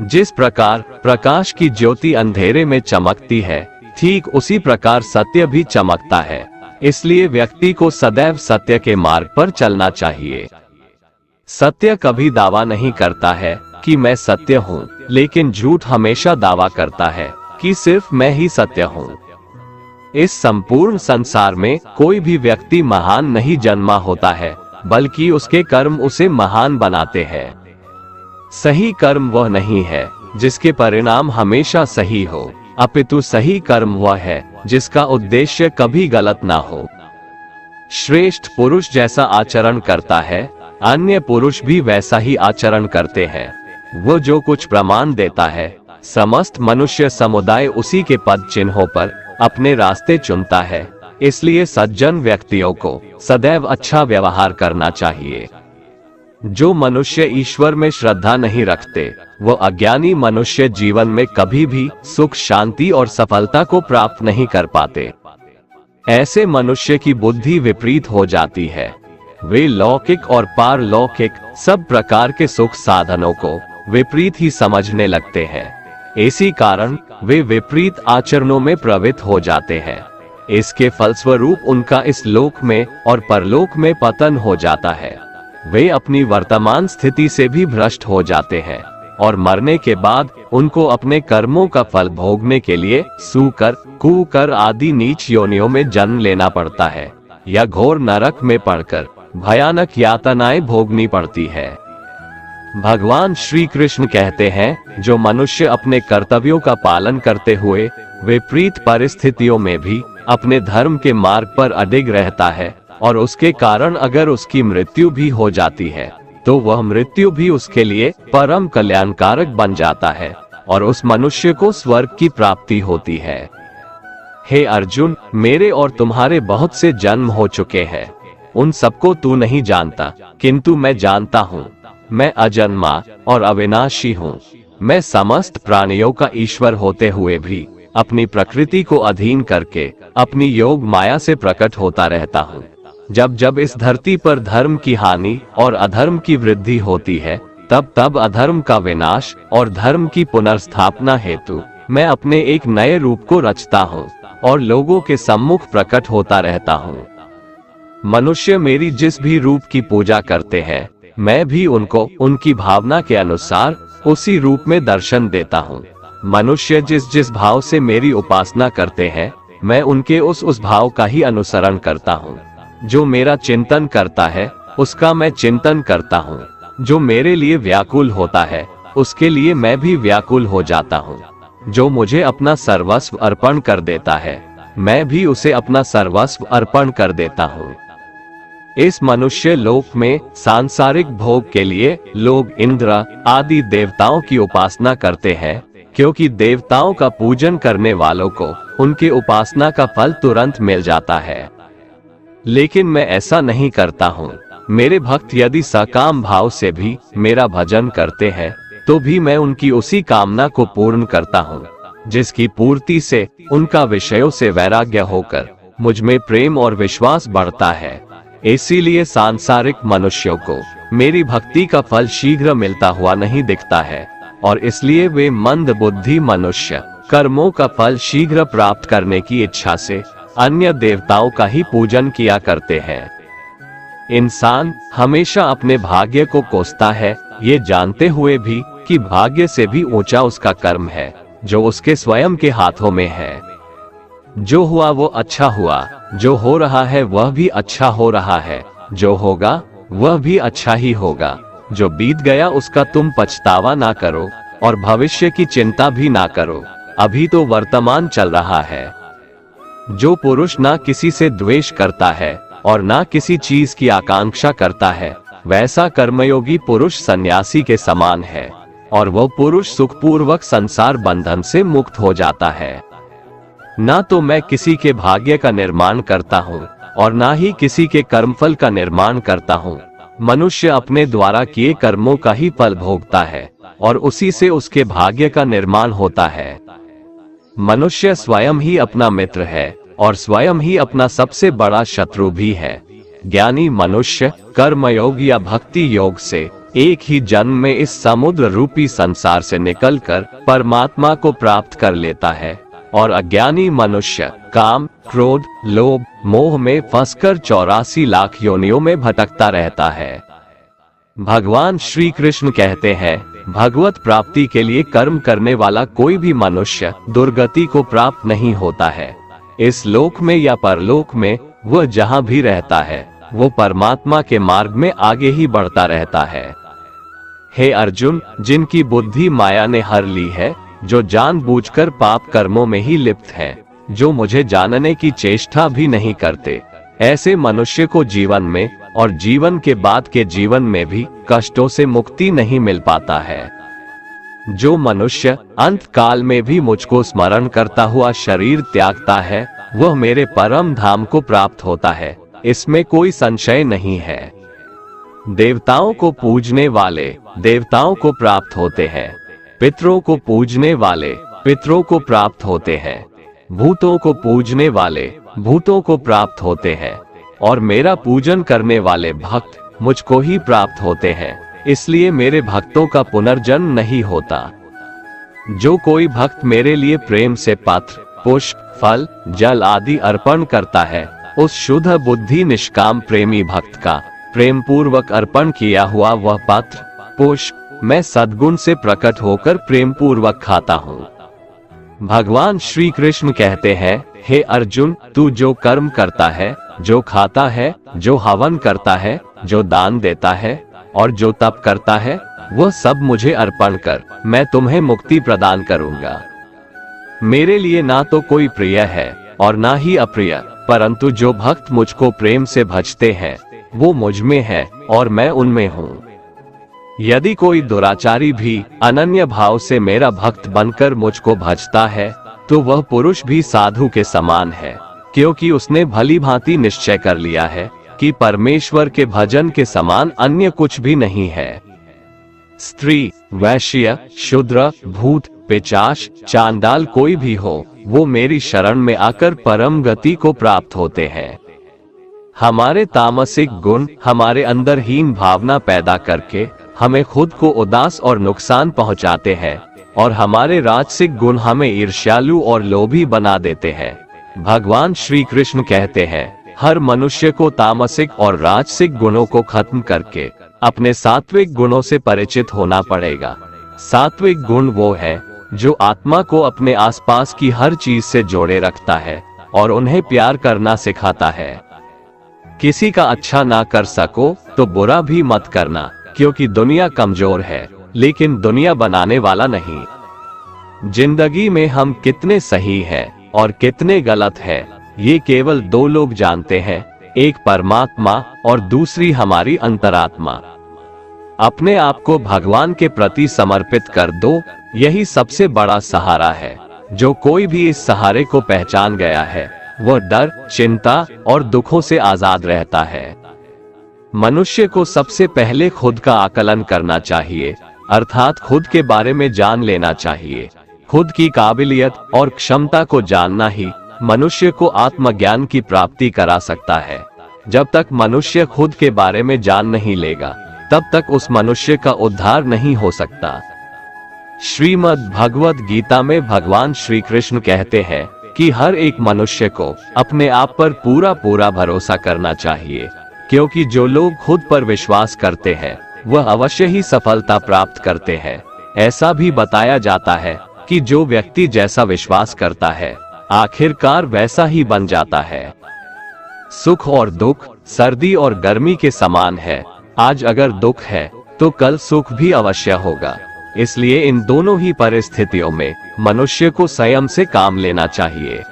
जिस प्रकार प्रकाश की ज्योति अंधेरे में चमकती है, ठीक उसी प्रकार सत्य भी चमकता है। इसलिए व्यक्ति को सदैव सत्य के मार्ग पर चलना चाहिए। सत्य कभी दावा नहीं करता है कि मैं सत्य हूँ, लेकिन झूठ हमेशा दावा करता है कि सिर्फ मैं ही सत्य हूँ। इस संपूर्ण संसार में कोई भी व्यक्ति महान नहीं जन्मा होता है, बल्कि उसके कर्म उसे महान बनाते हैं। सही कर्म वह नहीं है जिसके परिणाम हमेशा सही हो, अपितु सही कर्म वह है जिसका उद्देश्य कभी गलत ना हो। श्रेष्ठ पुरुष जैसा आचरण करता है, अन्य पुरुष भी वैसा ही आचरण करते हैं। वो जो कुछ प्रमाण देता है, समस्त मनुष्य समुदाय उसी के पद चिन्हों पर अपने रास्ते चुनता है। इसलिए सज्जन व्यक्तियों को सदैव अच्छा व्यवहार करना चाहिए। जो मनुष्य ईश्वर में श्रद्धा नहीं रखते, वो अज्ञानी मनुष्य जीवन में कभी भी सुख, शांति और सफलता को प्राप्त नहीं कर पाते। ऐसे मनुष्य की बुद्धि विपरीत हो जाती है। वे लौकिक और पारलौकिक सब प्रकार के सुख साधनों को विपरीत ही समझने लगते हैं। इसी कारण वे विपरीत आचरणों में प्रवृत्त हो जाते हैं। इसके फलस्वरूप उनका इस लोक में और परलोक में पतन हो जाता है। वे अपनी वर्तमान स्थिति से भी भ्रष्ट हो जाते हैं और मरने के बाद उनको अपने कर्मों का फल भोगने के लिए सूकर, कुकर आदि नीच योनियों में जन्म लेना पड़ता है या घोर नरक में पड़कर भयानक यातनाएं भोगनी पड़ती है। भगवान श्री कृष्ण कहते हैं, जो मनुष्य अपने कर्तव्यों का पालन करते हुए विपरीत परिस्थितियों में भी अपने धर्म के मार्ग पर अडिग रहता है और उसके कारण अगर उसकी मृत्यु भी हो जाती है, तो वह मृत्यु भी उसके लिए परम कल्याणकारक बन जाता है और उस मनुष्य को स्वर्ग की प्राप्ति होती है। हे अर्जुन, मेरे और तुम्हारे बहुत से जन्म हो चुके हैं। उन सबको तू नहीं जानता, किंतु मैं जानता हूँ। मैं अजन्मा और अविनाशी हूँ। मैं समस्त प्राणियों का ईश्वर होते हुए भी अपनी प्रकृति को अधीन करके अपनी योग माया से प्रकट होता रहता हूँ। जब जब इस धरती पर धर्म की हानि और अधर्म की वृद्धि होती है, तब तब अधर्म का विनाश और धर्म की पुनर्स्थापना हेतु मैं अपने एक नए रूप को रचता हूँ और लोगों के सम्मुख प्रकट होता रहता हूँ। मनुष्य मेरी जिस भी रूप की पूजा करते हैं, मैं भी उनको उनकी भावना के अनुसार उसी रूप में दर्शन देता हूँ। मनुष्य जिस जिस भाव से मेरी उपासना करते हैं, मैं उनके उस भाव का ही अनुसरण करता हूँ। जो मेरा चिंतन करता है, उसका मैं चिंतन करता हूँ। जो मेरे लिए व्याकुल होता है, उसके लिए मैं भी व्याकुल हो जाता हूँ। जो मुझे अपना सर्वस्व अर्पण कर देता है, मैं भी उसे अपना सर्वस्व अर्पण कर देता हूँ। इस मनुष्य लोक में सांसारिक भोग के लिए लोग इंद्र आदि देवताओं की उपासना करते हैं, क्योंकि देवताओं का पूजन करने वालों को उनकी उपासना का फल तुरंत मिल जाता है। लेकिन मैं ऐसा नहीं करता हूँ। मेरे भक्त यदि सकाम भाव से भी मेरा भजन करते हैं, तो भी मैं उनकी उसी कामना को पूर्ण करता हूँ, जिसकी पूर्ति से उनका विषयों से वैराग्य होकर मुझ में प्रेम और विश्वास बढ़ता है। इसीलिए सांसारिक मनुष्यों को मेरी भक्ति का फल शीघ्र मिलता हुआ नहीं दिखता है और इसलिए वे मंद बुद्धि मनुष्य कर्मों का फल शीघ्र प्राप्त करने की इच्छा से अन्य देवताओं का ही पूजन किया करते हैं। इंसान हमेशा अपने भाग्य को कोसता है, ये जानते हुए भी कि भाग्य से भी ऊंचा उसका कर्म है, जो उसके स्वयं के हाथों में है। जो हुआ वो अच्छा हुआ, जो हो रहा है वह भी अच्छा हो रहा है, जो होगा वह भी अच्छा ही होगा। जो बीत गया उसका तुम पछतावा ना करो और भविष्य की चिंता भी ना करो, अभी तो वर्तमान चल रहा है। जो पुरुष ना किसी से द्वेष करता है और ना किसी चीज की आकांक्षा करता है, वैसा कर्मयोगी पुरुष सन्यासी के समान है और वह पुरुष सुखपूर्वक संसार बंधन से मुक्त हो जाता है। ना तो मैं किसी के भाग्य का निर्माण करता हूँ और ना ही किसी के कर्मफल का निर्माण करता हूँ। मनुष्य अपने द्वारा किए कर्मों का ही फल भोगता है और उसी से उसके भाग्य का निर्माण होता है। मनुष्य स्वयं ही अपना मित्र है और स्वयं ही अपना सबसे बड़ा शत्रु भी है। ज्ञानी मनुष्य कर्मयोग या भक्ति योग से एक ही जन्म में इस समुद्र रूपी संसार से निकलकर परमात्मा को प्राप्त कर लेता है और अज्ञानी मनुष्य काम, क्रोध, लोभ, मोह में फंसकर 84 लाख योनियों में भटकता रहता है। भगवान श्री कृष्ण कहते हैं, भगवत प्राप्ति के लिए कर्म करने वाला कोई भी मनुष्य दुर्गति को प्राप्त नहीं होता है। इस लोक में या परलोक में वह जहाँ भी रहता है वो परमात्मा के मार्ग में आगे ही बढ़ता रहता है। हे अर्जुन, जिनकी बुद्धि माया ने हर ली है, जो जानबूझकर पाप कर्मों में ही लिप्त हैं, जो मुझे जानने की चेष्टा भी नहीं करते, ऐसे मनुष्य को जीवन में और जीवन के बाद के जीवन में भी कष्टों से मुक्ति नहीं मिल पाता है। जो मनुष्य अंत काल में भी मुझको स्मरण करता हुआ शरीर त्यागता है, वह मेरे परम धाम को प्राप्त होता है, इसमें कोई संशय नहीं है। देवताओं को पूजने वाले देवताओं को प्राप्त होते हैं, पितरों को पूजने वाले पितरों को प्राप्त होते हैं, भूतों को पूजने वाले भूतों को प्राप्त होते हैं और मेरा पूजन करने वाले भक्त मुझको ही प्राप्त होते हैं, इसलिए मेरे भक्तों का पुनर्जन्म नहीं होता। जो कोई भक्त मेरे लिए प्रेम से पत्र, पुष्प, फल, जल आदि अर्पण करता है, उस शुद्ध बुद्धि निष्काम प्रेमी भक्त का प्रेम पूर्वक अर्पण किया हुआ वह पत्र, पुष्प मैं सद्गुण से प्रकट होकर प्रेम पूर्वक खाता हूँ। भगवान श्री कृष्ण कहते हैं, हे अर्जुन, तू जो कर्म करता है, जो खाता है, जो हवन करता है, जो दान देता है और जो तप करता है, वह सब मुझे अर्पण कर, मैं तुम्हें मुक्ति प्रदान करूंगा। मेरे लिए ना तो कोई प्रिय है और ना ही अप्रिय, परंतु जो भक्त मुझको प्रेम से भजते हैं वो मुझ में है और मैं उनमें हूँ। यदि कोई दुराचारी भी अनन्य भाव से मेरा भक्त बनकर मुझको भजता है, तो वह पुरुष भी साधु के समान है, क्योंकि उसने भली भांति निश्चय कर लिया है कि परमेश्वर के भजन के समान अन्य कुछ भी नहीं है। स्त्री, वैश्य, शूद्र, भूत, पिशाच, चांडाल कोई भी हो, वो मेरी शरण में आकर परम गति को प्राप्त होते हैं। हमारे तामसिक गुण हमारे अंदर हीन भावना पैदा करके हमें खुद को उदास और नुकसान पहुंचाते हैं और हमारे राजसिक गुण हमें ईर्ष्यालु और लोभी बना देते हैं। भगवान श्री कृष्ण कहते हैं, हर मनुष्य को तामसिक और राजसिक गुणों को खत्म करके अपने सात्विक गुणों से परिचित होना पड़ेगा। सात्विक गुण वो है जो आत्मा को अपने आसपास की हर चीज से जोड़े रखता है और उन्हें प्यार करना सिखाता है। किसी का अच्छा ना कर सको तो बुरा भी मत करना, क्योंकि दुनिया कमजोर है लेकिन दुनिया बनाने वाला नहीं। जिंदगी में हम कितने सही हैं और कितने गलत हैं, ये केवल दो लोग जानते हैं, एक परमात्मा और दूसरी हमारी अंतरात्मा। अपने आप को भगवान के प्रति समर्पित कर दो, यही सबसे बड़ा सहारा है। जो कोई भी इस सहारे को पहचान गया है, वह डर, चिंता और दुखों से आजाद रहता है। मनुष्य को सबसे पहले खुद का आकलन करना चाहिए, अर्थात खुद के बारे में जान लेना चाहिए। खुद की काबिलियत और क्षमता को जानना ही मनुष्य को आत्मज्ञान की प्राप्ति करा सकता है। जब तक मनुष्य खुद के बारे में जान नहीं लेगा, तब तक उस मनुष्य का उद्धार नहीं हो सकता। श्रीमद् भगवद गीता में भगवान श्री कृष्ण कहते हैं कि हर एक मनुष्य को अपने आप पर पूरा पूरा भरोसा करना चाहिए, क्योंकि जो लोग खुद पर विश्वास करते हैं वह अवश्य ही सफलता प्राप्त करते हैं। ऐसा भी बताया जाता है कि जो व्यक्ति जैसा विश्वास करता है, आखिरकार वैसा ही बन जाता है। सुख और दुख सर्दी और गर्मी के समान है। आज अगर दुख है तो कल सुख भी अवश्य होगा। इसलिए इन दोनों ही परिस्थितियों में मनुष्य को संयम से काम लेना चाहिए।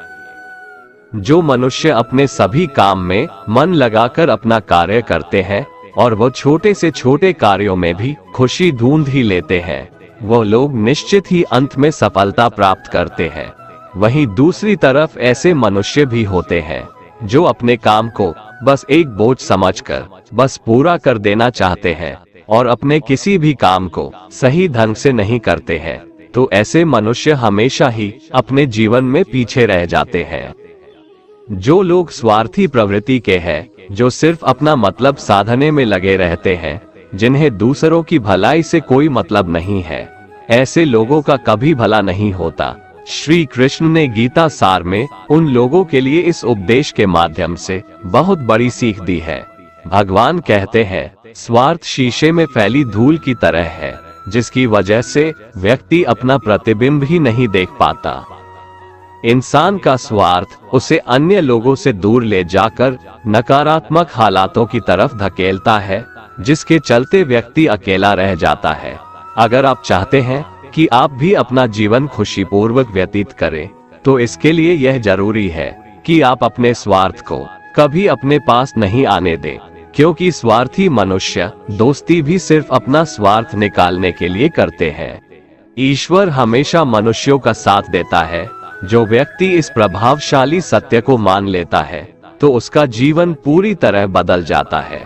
जो मनुष्य अपने सभी काम में मन लगाकर अपना कार्य करते हैं और वो छोटे से छोटे कार्यों में भी खुशी ढूंढ ही लेते हैं, वो लोग निश्चित ही अंत में सफलता प्राप्त करते हैं। वहीं दूसरी तरफ ऐसे मनुष्य भी होते हैं जो अपने काम को बस एक बोझ समझकर बस पूरा कर देना चाहते हैं और अपने किसी भी काम को सही ढंग से नहीं करते हैं। तो ऐसे मनुष्य हमेशा ही अपने जीवन में पीछे रह जाते हैं। जो लोग स्वार्थी प्रवृत्ति के हैं, जो सिर्फ अपना मतलब साधने में लगे रहते हैं, जिन्हें दूसरों की भलाई से कोई मतलब नहीं है, ऐसे लोगों का कभी भला नहीं होता। श्री कृष्ण ने गीता सार में उन लोगों के लिए इस उपदेश के माध्यम से बहुत बड़ी सीख दी है। भगवान कहते हैं, स्वार्थ शीशे में फैली धूल की तरह है, जिसकी वजह से व्यक्ति अपना प्रतिबिंब ही नहीं देख पाता। इंसान का स्वार्थ उसे अन्य लोगों से दूर ले जाकर नकारात्मक हालातों की तरफ धकेलता है, जिसके चलते व्यक्ति अकेला रह जाता है। अगर आप चाहते हैं कि आप भी अपना जीवन खुशीपूर्वक व्यतीत करें, तो इसके लिए यह जरूरी है कि आप अपने स्वार्थ को कभी अपने पास नहीं आने दें, क्योंकि स्वार्थी मनुष्य दोस्ती भी सिर्फ अपना स्वार्थ निकालने के लिए करते हैं। ईश्वर हमेशा मनुष्यों का साथ देता है। जो व्यक्ति इस प्रभावशाली सत्य को मान लेता है, तो उसका जीवन पूरी तरह बदल जाता है।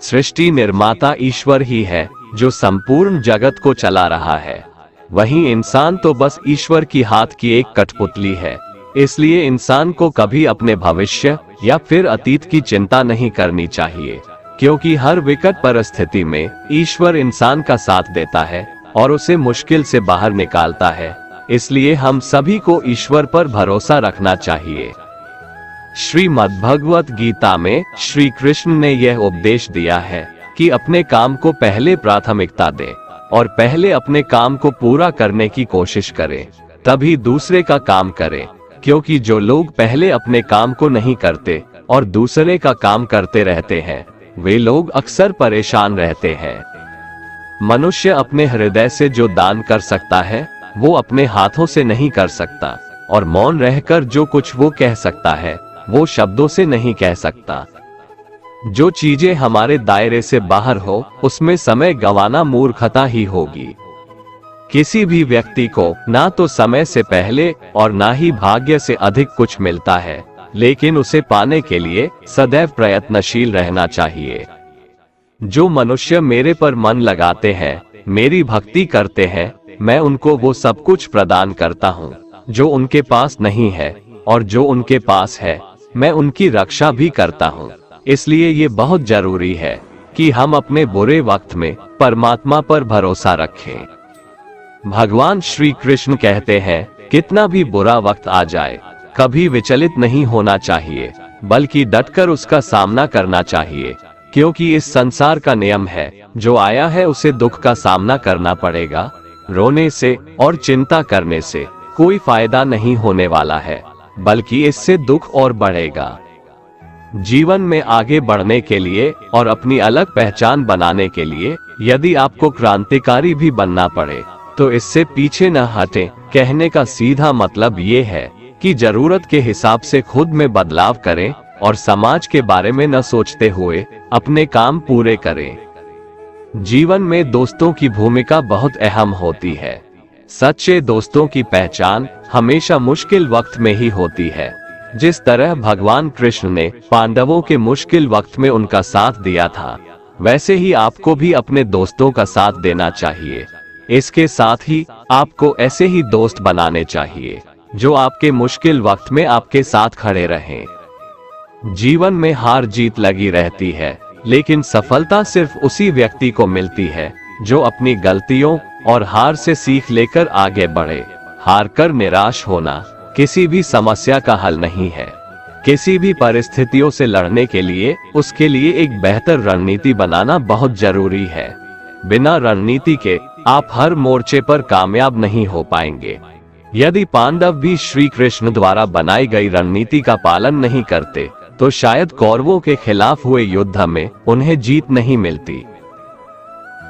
सृष्टि निर्माता ईश्वर ही है जो संपूर्ण जगत को चला रहा है। वहीं इंसान तो बस ईश्वर की हाथ की एक कठपुतली है। इसलिए इंसान को कभी अपने भविष्य या फिर अतीत की चिंता नहीं करनी चाहिए, क्योंकि हर विकट परिस्थिति में ईश्वर इंसान का साथ देता है और उसे मुश्किल से बाहर निकालता है। इसलिए हम सभी को ईश्वर पर भरोसा रखना चाहिए। श्रीमद्भगवत गीता में श्री कृष्ण ने यह उपदेश दिया है कि अपने काम को पहले प्राथमिकता दें और पहले अपने काम को पूरा करने की कोशिश करें, तभी दूसरे का काम करें। क्योंकि जो लोग पहले अपने काम को नहीं करते और दूसरे का काम करते रहते हैं, वे लोग अक्सर परेशान रहते हैं। मनुष्य अपने हृदय से जो दान कर सकता है, वो अपने हाथों से नहीं कर सकता, और मौन रहकर जो कुछ वो कह सकता है, वो शब्दों से नहीं कह सकता। जो चीजें हमारे दायरे से बाहर हो, उसमें समय गंवाना मूर्खता ही होगी। किसी भी व्यक्ति को ना तो समय से पहले और ना ही भाग्य से अधिक कुछ मिलता है, लेकिन उसे पाने के लिए सदैव प्रयत्नशील रहना चाहिए। जो मनुष्य मेरे पर मन लगाते हैं, मेरी भक्ति करते हैं, मैं उनको वो सब कुछ प्रदान करता हूँ जो उनके पास नहीं है, और जो उनके पास है, मैं उनकी रक्षा भी करता हूँ। इसलिए ये बहुत जरूरी है कि हम अपने बुरे वक्त में परमात्मा पर भरोसा रखें। भगवान श्री कृष्ण कहते हैं, कितना भी बुरा वक्त आ जाए, कभी विचलित नहीं होना चाहिए, बल्कि डटकर उसका सामना करना चाहिए। क्योंकि इस संसार का नियम है, जो आया है उसे दुख का सामना करना पड़ेगा। रोने से और चिंता करने से कोई फायदा नहीं होने वाला है, बल्कि इससे दुख और बढ़ेगा। जीवन में आगे बढ़ने के लिए और अपनी अलग पहचान बनाने के लिए यदि आपको क्रांतिकारी भी बनना पड़े, तो इससे पीछे न हटें। कहने का सीधा मतलब ये है कि जरूरत के हिसाब से खुद में बदलाव करें और समाज के बारे में न सोचते हुए अपने काम पूरे करें। जीवन में दोस्तों की भूमिका बहुत अहम होती है। सच्चे दोस्तों की पहचान हमेशा मुश्किल वक्त में ही होती है। जिस तरह भगवान कृष्ण ने पांडवों के मुश्किल वक्त में उनका साथ दिया था, वैसे ही आपको भी अपने दोस्तों का साथ देना चाहिए। इसके साथ ही आपको ऐसे ही दोस्त बनाने चाहिए जो आपके मुश्किल वक्त में आपके साथ खड़े रहें। जीवन में हार जीत लगी रहती है, लेकिन सफलता सिर्फ उसी व्यक्ति को मिलती है जो अपनी गलतियों और हार से सीख लेकर आगे बढ़े। हार कर निराश होना किसी भी समस्या का हल नहीं है। किसी भी परिस्थितियों से लड़ने के लिए उसके लिए एक बेहतर रणनीति बनाना बहुत जरूरी है। बिना रणनीति के आप हर मोर्चे पर कामयाब नहीं हो पाएंगे। यदि पांडव भी श्री कृष्ण द्वारा बनाई गई रणनीति का पालन नहीं करते, तो शायद कौरवों के खिलाफ हुए युद्ध में उन्हें जीत नहीं मिलती।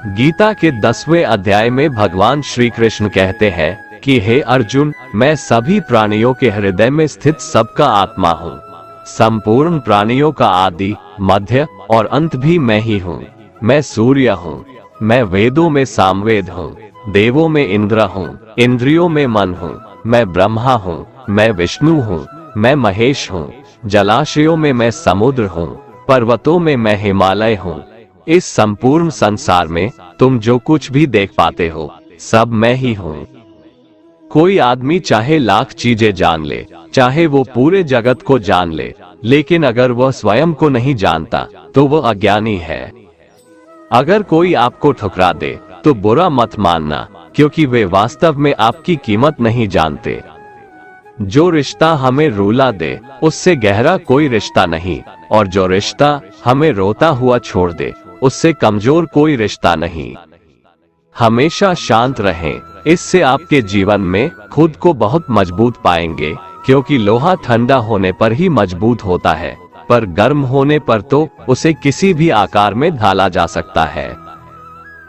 गीता के 10वें अध्याय में भगवान श्री कृष्ण कहते हैं कि हे अर्जुन, मैं सभी प्राणियों के हृदय में स्थित सबका आत्मा हूँ। संपूर्ण प्राणियों का आदि, मध्य और अंत भी मैं ही हूँ। मैं सूर्य हूँ। मैं वेदों में सामवेद हूँ, देवों में इंद्र हूँ, इंद्रियों में मन हूँ। मैं ब्रह्मा हूँ मैं विष्णु हूँ, मैं महेश हूँ, जलाशयों में मैं समुद्र हूँ, पर्वतों में मैं हिमालय हूँ। इस संपूर्ण संसार में तुम जो कुछ भी देख पाते हो सब मैं ही हूँ। कोई आदमी चाहे लाख चीजें जान ले, चाहे वो पूरे जगत को जान ले, लेकिन अगर वह स्वयं को नहीं जानता तो वह अज्ञानी है। अगर कोई आपको ठुकरा दे तो बुरा मत मानना, क्योंकि वे वास्तव में आपकी कीमत नहीं जानते। जो रिश्ता हमें रुला दे उससे गहरा कोई रिश्ता नहीं, और जो रिश्ता हमें रोता हुआ छोड़ दे उससे कमजोर कोई रिश्ता नहीं। हमेशा शांत रहें, इससे आपके जीवन में खुद को बहुत मजबूत पाएंगे, क्योंकि लोहा ठंडा होने पर ही मजबूत होता है, पर गर्म होने पर तो उसे किसी भी आकार में ढाला जा सकता है।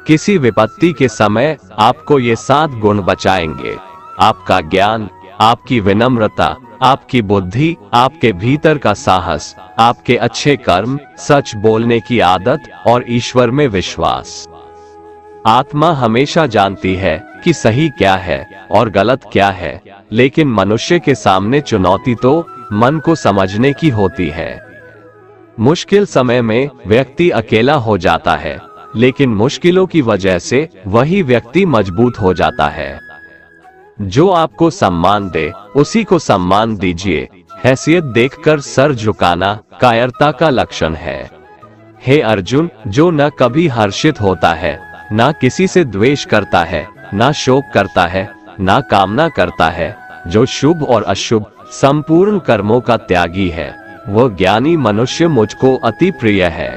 किसी विपत्ति के समय आपको ये 7 गुण बचाएंगे: आपका ज्ञान, आपकी विनम्रता, आपकी बुद्धि, आपके भीतर का साहस, आपके अच्छे कर्म, सच बोलने की आदत और ईश्वर में विश्वास। आत्मा हमेशा जानती है कि सही क्या है और गलत क्या है, लेकिन मनुष्य के सामने चुनौती तो मन को समझने की होती है। मुश्किल समय में व्यक्ति अकेला हो जाता है, लेकिन मुश्किलों की वजह से वही व्यक्ति मजबूत हो जाता है। जो आपको सम्मान दे उसी को सम्मान दीजिए। हैसियत देखकर सर झुकाना कायरता का लक्षण है। हे अर्जुन, जो न कभी हर्षित होता है, ना किसी से द्वेष करता है, ना शोक करता है, ना कामना करता है, जो शुभ और अशुभ संपूर्ण कर्मों का त्यागी है, वह ज्ञानी मनुष्य मुझको अति प्रिय है।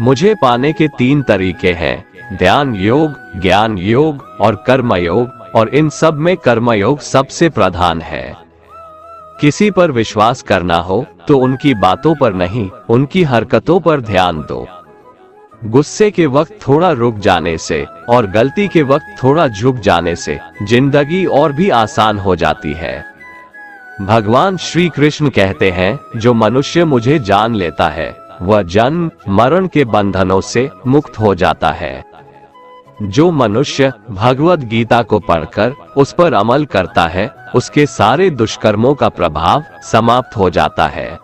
मुझे पाने के 3 तरीके हैं: ध्यान योग, ज्ञान योग और कर्म योग, और इन सब में कर्मयोग सबसे प्रधान है। किसी पर विश्वास करना हो तो उनकी बातों पर नहीं, उनकी हरकतों पर ध्यान दो। गुस्से के वक्त थोड़ा रुक जाने से और गलती के वक्त थोड़ा झुक जाने से जिंदगी और भी आसान हो जाती है। भगवान श्री कृष्ण कहते हैं, जो मनुष्य मुझे जान लेता है वह जन्म मरण के बंधनों से मुक्त हो जाता है। जो मनुष्य भगवद गीता को पढ़कर उस पर अमल करता है, उसके सारे दुष्कर्मों का प्रभाव समाप्त हो जाता है।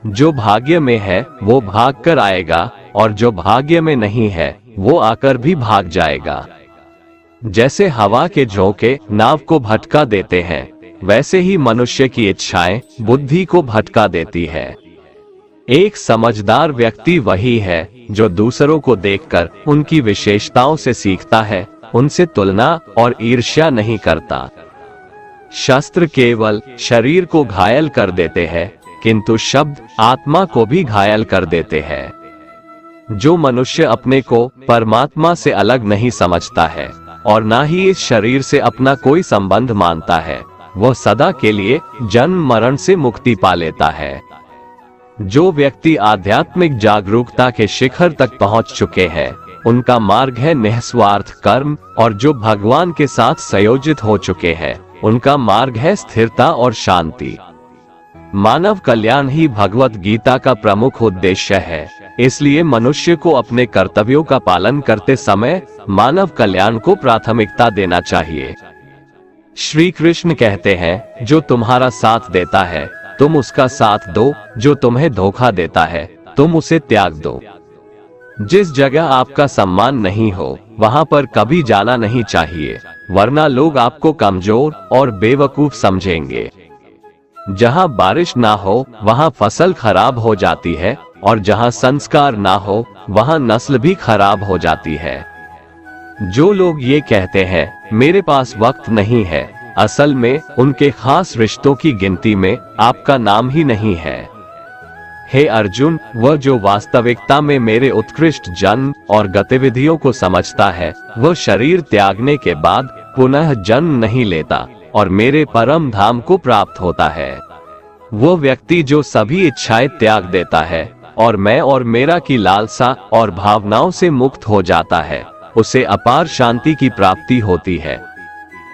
जो भाग्य में है वो भाग कर आएगा, और जो भाग्य में नहीं है वो आकर भी भाग जाएगा। जैसे हवा के झोंके नाव को भटका देते हैं, वैसे ही मनुष्य की इच्छाएं बुद्धि को भटका देती है। एक समझदार व्यक्ति वही है जो दूसरों को देखकर उनकी विशेषताओं से सीखता है, उनसे तुलना और ईर्ष्या नहीं करता। शस्त्र केवल शरीर को घायल कर देते हैं, किंतु शब्द आत्मा को भी घायल कर देते हैं। जो मनुष्य अपने को परमात्मा से अलग नहीं समझता है और ना ही इस शरीर से अपना कोई संबंध मानता है, वह सदा के लिए जन्म मरण से मुक्ति पा लेता है। जो व्यक्ति आध्यात्मिक जागरूकता के शिखर तक पहुंच चुके हैं, उनका मार्ग है निस्वार्थ कर्म, और जो भगवान के साथ संयोजित हो चुके हैं, उनका मार्ग है स्थिरता और शांति। मानव कल्याण ही भगवत गीता का प्रमुख उद्देश्य है, इसलिए मनुष्य को अपने कर्तव्यों का पालन करते समय मानव कल्याण को प्राथमिकता देना चाहिए। श्री कृष्ण कहते हैं, जो तुम्हारा साथ देता है तुम उसका साथ दो, जो तुम्हें धोखा देता है तुम उसे त्याग दो। जिस जगह आपका सम्मान नहीं हो वहां पर कभी जाना नहीं चाहिए, वरना लोग आपको कमजोर और बेवकूफ समझेंगे। जहां बारिश ना हो वहां फसल खराब हो जाती है, और जहां संस्कार ना हो वहां नस्ल भी खराब हो जाती है। जो लोग ये कहते हैं मेरे पास वक्त नहीं है, असल में उनके खास रिश्तों की गिनती में आपका नाम ही नहीं है। हे अर्जुन, वह जो वास्तविकता में मेरे उत्कृष्ट जन्म और गतिविधियों को समझता है, वह शरीर त्यागने के बाद पुनः जन्म नहीं लेता और मेरे परम धाम को प्राप्त होता है। वो व्यक्ति जो सभी इच्छाएं त्याग देता है और मैं और मेरा की लालसा और भावनाओं से मुक्त हो जाता है, उसे अपार शांति की प्राप्ति होती है।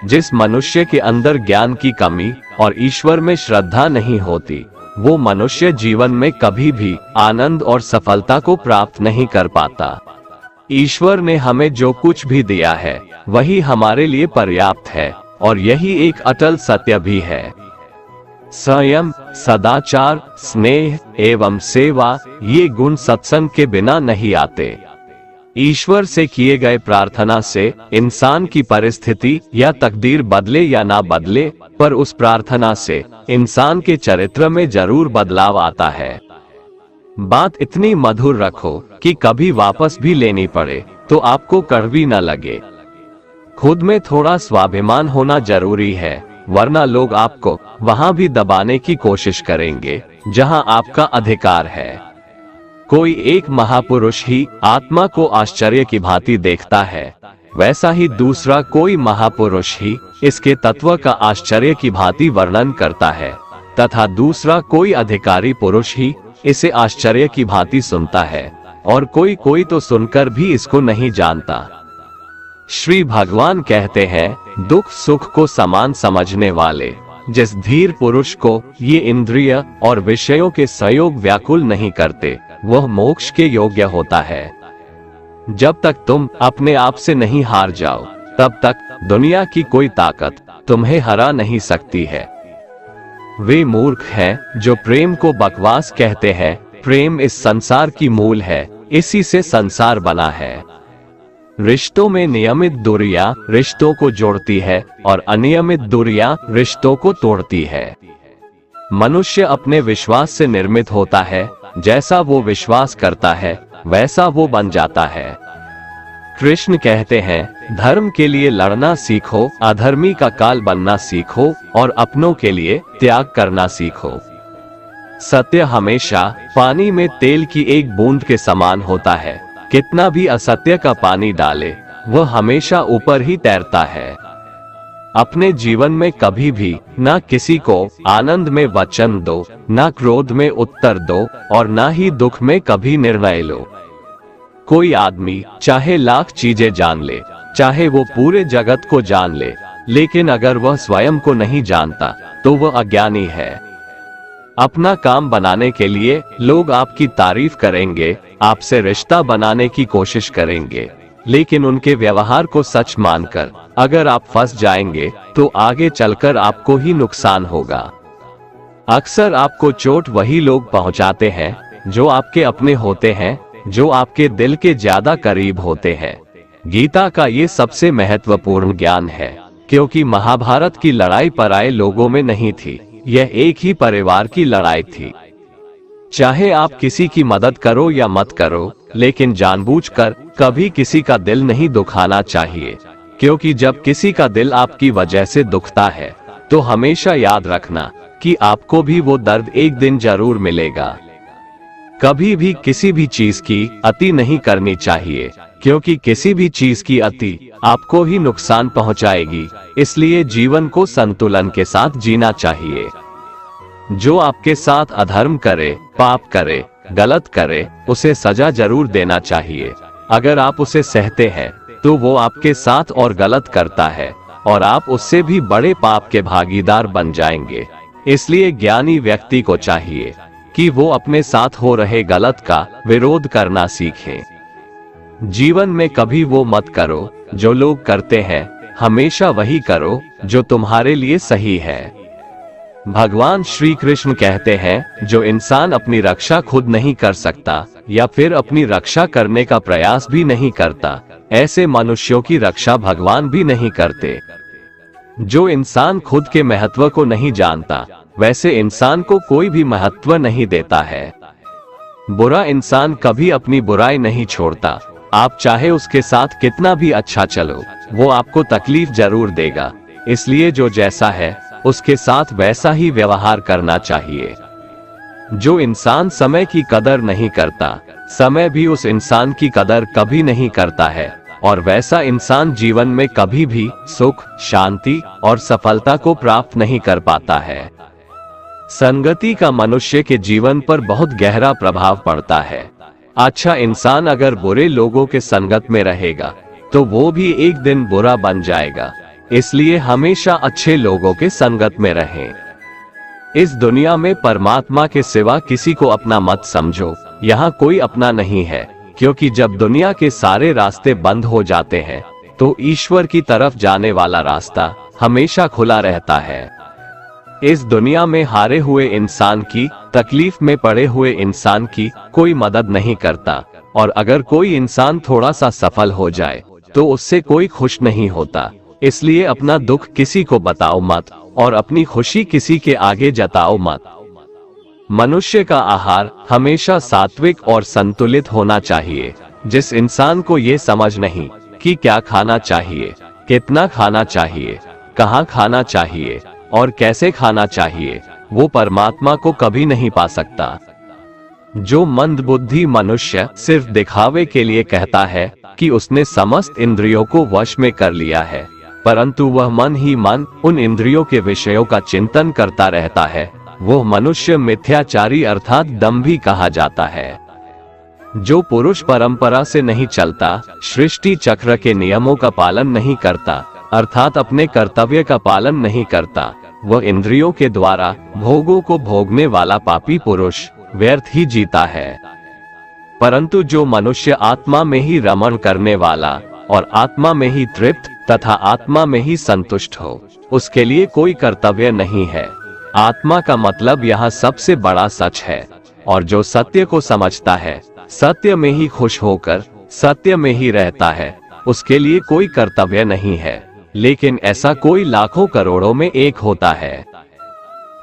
जिस मनुष्य के अंदर ज्ञान की कमी और ईश्वर में श्रद्धा नहीं होती, वो मनुष्य जीवन में कभी भी आनंद और सफलता को प्राप्त नहीं कर पाता। ईश्वर ने हमें जो कुछ भी दिया है वही हमारे लिए पर्याप्त है, और यही एक अटल सत्य भी है। संयम, सदाचार, स्नेह एवं सेवा, ये गुण सत्संग के बिना नहीं आते। ईश्वर से किए गए प्रार्थना से इंसान की परिस्थिति या तकदीर बदले या ना बदले, पर उस प्रार्थना से इंसान के चरित्र में जरूर बदलाव आता है। बात इतनी मधुर रखो कि कभी वापस भी लेनी पड़े तो आपको कड़वी न लगे। खुद में थोड़ा स्वाभिमान होना जरूरी है, वरना लोग आपको वहां भी दबाने की कोशिश करेंगे जहां आपका अधिकार है। कोई एक महापुरुष ही आत्मा को आश्चर्य की भांति देखता है, वैसा ही दूसरा कोई महापुरुष ही इसके तत्व का आश्चर्य की भांति वर्णन करता है, तथा दूसरा कोई अधिकारी पुरुष ही इसे आश्चर्य की भांति सुनता है, और कोई कोई तो सुनकर भी इसको नहीं जानता। श्री भगवान कहते हैं, दुख सुख को समान समझने वाले जिस धीर पुरुष को ये इंद्रिय और विषयों के संयोग व्याकुल नहीं करते, वह मोक्ष के योग्य होता है। जब तक तुम अपने आप से नहीं हार जाओ, तब तक दुनिया की कोई ताकत तुम्हें हरा नहीं सकती है। वे मूर्ख हैं जो प्रेम को बकवास कहते हैं। प्रेम इस संसार की मूल है, इसी से संसार बना है। रिश्तों में नियमित दूरियां रिश्तों को जोड़ती है और अनियमित दूरियां रिश्तों को तोड़ती है। मनुष्य अपने विश्वास से निर्मित होता है, जैसा वो विश्वास करता है वैसा वो बन जाता है। कृष्ण कहते हैं, धर्म के लिए लड़ना सीखो, अधर्मी का काल बनना सीखो और अपनों के लिए त्याग करना सीखो। सत्य हमेशा पानी में तेल की एक बूंद के समान होता है। कितना भी असत्य का पानी डाले, वह हमेशा ऊपर ही तैरता है। अपने जीवन में कभी भी ना किसी को आनंद में वचन दो, ना क्रोध में उत्तर दो और ना ही दुख में कभी निर्णय लो। कोई आदमी चाहे लाख चीजें जान ले, चाहे वो पूरे जगत को जान ले, लेकिन अगर वह स्वयं को नहीं जानता तो वह अज्ञानी है। अपना काम बनाने के लिए लोग आपकी तारीफ करेंगे, आपसे रिश्ता बनाने की कोशिश करेंगे, लेकिन उनके व्यवहार को सच मानकर अगर आप फंस जाएंगे तो आगे चलकर आपको ही नुकसान होगा। अक्सर आपको चोट वही लोग पहुंचाते हैं जो आपके अपने होते हैं, जो आपके दिल के ज्यादा करीब होते हैं। गीता का ये सबसे महत्वपूर्ण ज्ञान है, क्योंकि महाभारत की लड़ाई पराये लोगों में नहीं थी, यह एक ही परिवार की लड़ाई थी। चाहे आप किसी की मदद करो या मत करो, लेकिन जानबूझकर कभी किसी का दिल नहीं दुखाना चाहिए, क्योंकि जब किसी का दिल आपकी वजह से दुखता है तो हमेशा याद रखना कि आपको भी वो दर्द एक दिन जरूर मिलेगा। कभी भी किसी भी चीज की अति नहीं करनी चाहिए, क्योंकि किसी भी चीज की अति आपको ही नुकसान पहुंचाएगी। इसलिए जीवन को संतुलन के साथ जीना चाहिए। जो आपके साथ अधर्म करे, पाप करे, गलत करे, उसे सजा जरूर देना चाहिए। अगर आप उसे सहते हैं तो वो आपके साथ और गलत करता है और आप उससे भी बड़े पाप के भागीदार बन जाएंगे। इसलिए ज्ञानी व्यक्ति को चाहिए कि वो अपने साथ हो रहे गलत का विरोध करना सीखे। जीवन में कभी वो मत करो जो लोग करते हैं, हमेशा वही करो जो तुम्हारे लिए सही है। भगवान श्री कृष्ण कहते हैं, जो इंसान अपनी रक्षा खुद नहीं कर सकता या फिर अपनी रक्षा करने का प्रयास भी नहीं करता, ऐसे मनुष्यों की रक्षा भगवान भी नहीं करते। जो इंसान खुद के महत्व को नहीं जानता, वैसे इंसान को कोई भी महत्व नहीं देता है। बुरा इंसान कभी अपनी बुराई नहीं छोड़ता। आप चाहे उसके साथ कितना भी अच्छा चलो, वो आपको तकलीफ जरूर देगा। इसलिए जो जैसा है उसके साथ वैसा ही व्यवहार करना चाहिए। जो इंसान समय की कदर नहीं करता, समय भी उस इंसान की कदर कभी नहीं करता है, और वैसा इंसान जीवन में कभी भी सुख, शांति और सफलता को प्राप्त नहीं कर पाता है। संगति का मनुष्य के जीवन पर बहुत गहरा प्रभाव पड़ता है। अच्छा इंसान अगर बुरे लोगों के संगत में रहेगा तो वो भी एक दिन बुरा बन जाएगा। इसलिए हमेशा अच्छे लोगों के संगत में रहें। इस दुनिया में परमात्मा के सिवा किसी को अपना मत समझो। यहाँ कोई अपना नहीं है, क्योंकि जब दुनिया के सारे रास्ते बंद हो जाते हैं तो ईश्वर की तरफ जाने वाला रास्ता हमेशा खुला रहता है। इस दुनिया में हारे हुए इंसान की, तकलीफ में पड़े हुए इंसान की कोई मदद नहीं करता, और अगर कोई इंसान थोड़ा सा सफल हो जाए तो उससे कोई खुश नहीं होता। इसलिए अपना दुख किसी को बताओ मत और अपनी खुशी किसी के आगे जताओ मत। मनुष्य का आहार हमेशा सात्विक और संतुलित होना चाहिए। जिस इंसान को ये समझ नहीं कि क्या खाना चाहिए, कितना खाना चाहिए, कहाँ खाना चाहिए और कैसे खाना चाहिए, वो परमात्मा को कभी नहीं पा सकता। जो मंदबुद्धि मनुष्य सिर्फ दिखावे के लिए कहता है कि उसने समस्त इंद्रियों को वश में कर लिया है, परंतु वह मन ही मन उन इंद्रियों के विषयों का चिंतन करता रहता है, वो मनुष्य मिथ्याचारी अर्थात दंभी कहा जाता है। जो पुरुष परंपरा से नहीं चलता, सृष्टि चक्र के नियमों का पालन नहीं करता, अर्थात अपने कर्तव्य का पालन नहीं करता, वह इंद्रियों के द्वारा भोगों को भोगने वाला पापी पुरुष व्यर्थ ही जीता है। परंतु जो मनुष्य आत्मा में ही रमण करने वाला और आत्मा में ही तृप्त तथा आत्मा में ही संतुष्ट हो, उसके लिए कोई कर्तव्य नहीं है। आत्मा का मतलब यहाँ सबसे बड़ा सच है, और जो सत्य को समझता है, सत्य में ही खुश होकर सत्य में ही रहता है, उसके लिए कोई कर्तव्य नहीं है। लेकिन ऐसा कोई लाखों करोड़ों में एक होता है।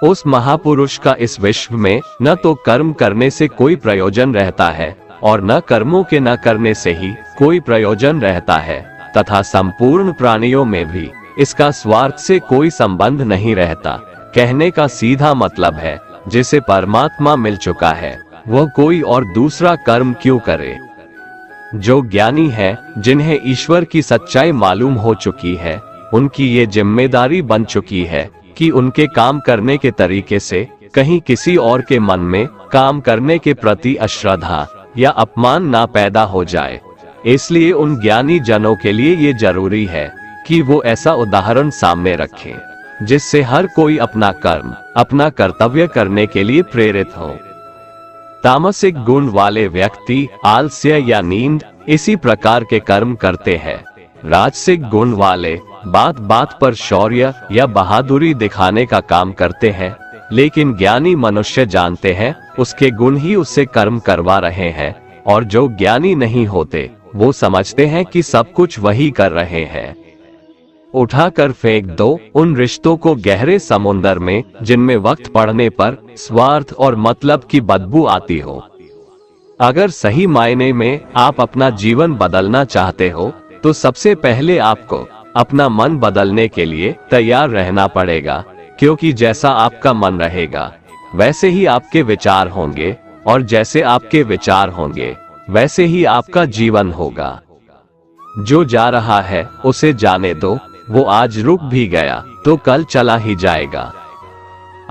उस महापुरुष का इस विश्व में न तो कर्म करने से कोई प्रयोजन रहता है और न कर्मों के न करने से ही कोई प्रयोजन रहता है, तथा संपूर्ण प्राणियों में भी इसका स्वार्थ से कोई संबंध नहीं रहता। कहने का सीधा मतलब है, जिसे परमात्मा मिल चुका है वह कोई और दूसरा कर्म क्यों करे। जो ज्ञानी है, जिन्हें ईश्वर की सच्चाई मालूम हो चुकी है, उनकी ये जिम्मेदारी बन चुकी है कि उनके काम करने के तरीके से कहीं किसी और के मन में काम करने के प्रति अश्रद्धा या अपमान ना पैदा हो जाए। इसलिए उन ज्ञानी जनों के लिए ये जरूरी है कि वो ऐसा उदाहरण सामने रखें जिससे हर कोई अपना कर्म, अपना कर्तव्य करने के लिए प्रेरित हो। तामसिक गुण वाले व्यक्ति आलस्य या नींद इसी प्रकार के कर्म करते हैं। राजसिक गुण वाले बात बात पर शौर्य या बहादुरी दिखाने का काम करते हैं, लेकिन ज्ञानी मनुष्य जानते हैं उसके गुण ही उससे कर्म करवा रहे हैं, और जो ज्ञानी नहीं होते वो समझते हैं कि सब कुछ वही कर रहे हैं। उठाकर फेंक दो उन रिश्तों को गहरे समुंदर में जिनमें वक्त पड़ने पर स्वार्थ और मतलब की बदबू आती हो। अगर सही मायने में आप अपना जीवन बदलना चाहते हो तो सबसे पहले आपको अपना मन बदलने के लिए तैयार रहना पड़ेगा, क्योंकि जैसा आपका मन रहेगा वैसे ही आपके विचार होंगे, और जैसे आपके विचार होंगे वैसे ही आपका जीवन होगा। जो जा रहा है उसे जाने दो, वो आज रुक भी गया तो कल चला ही जाएगा।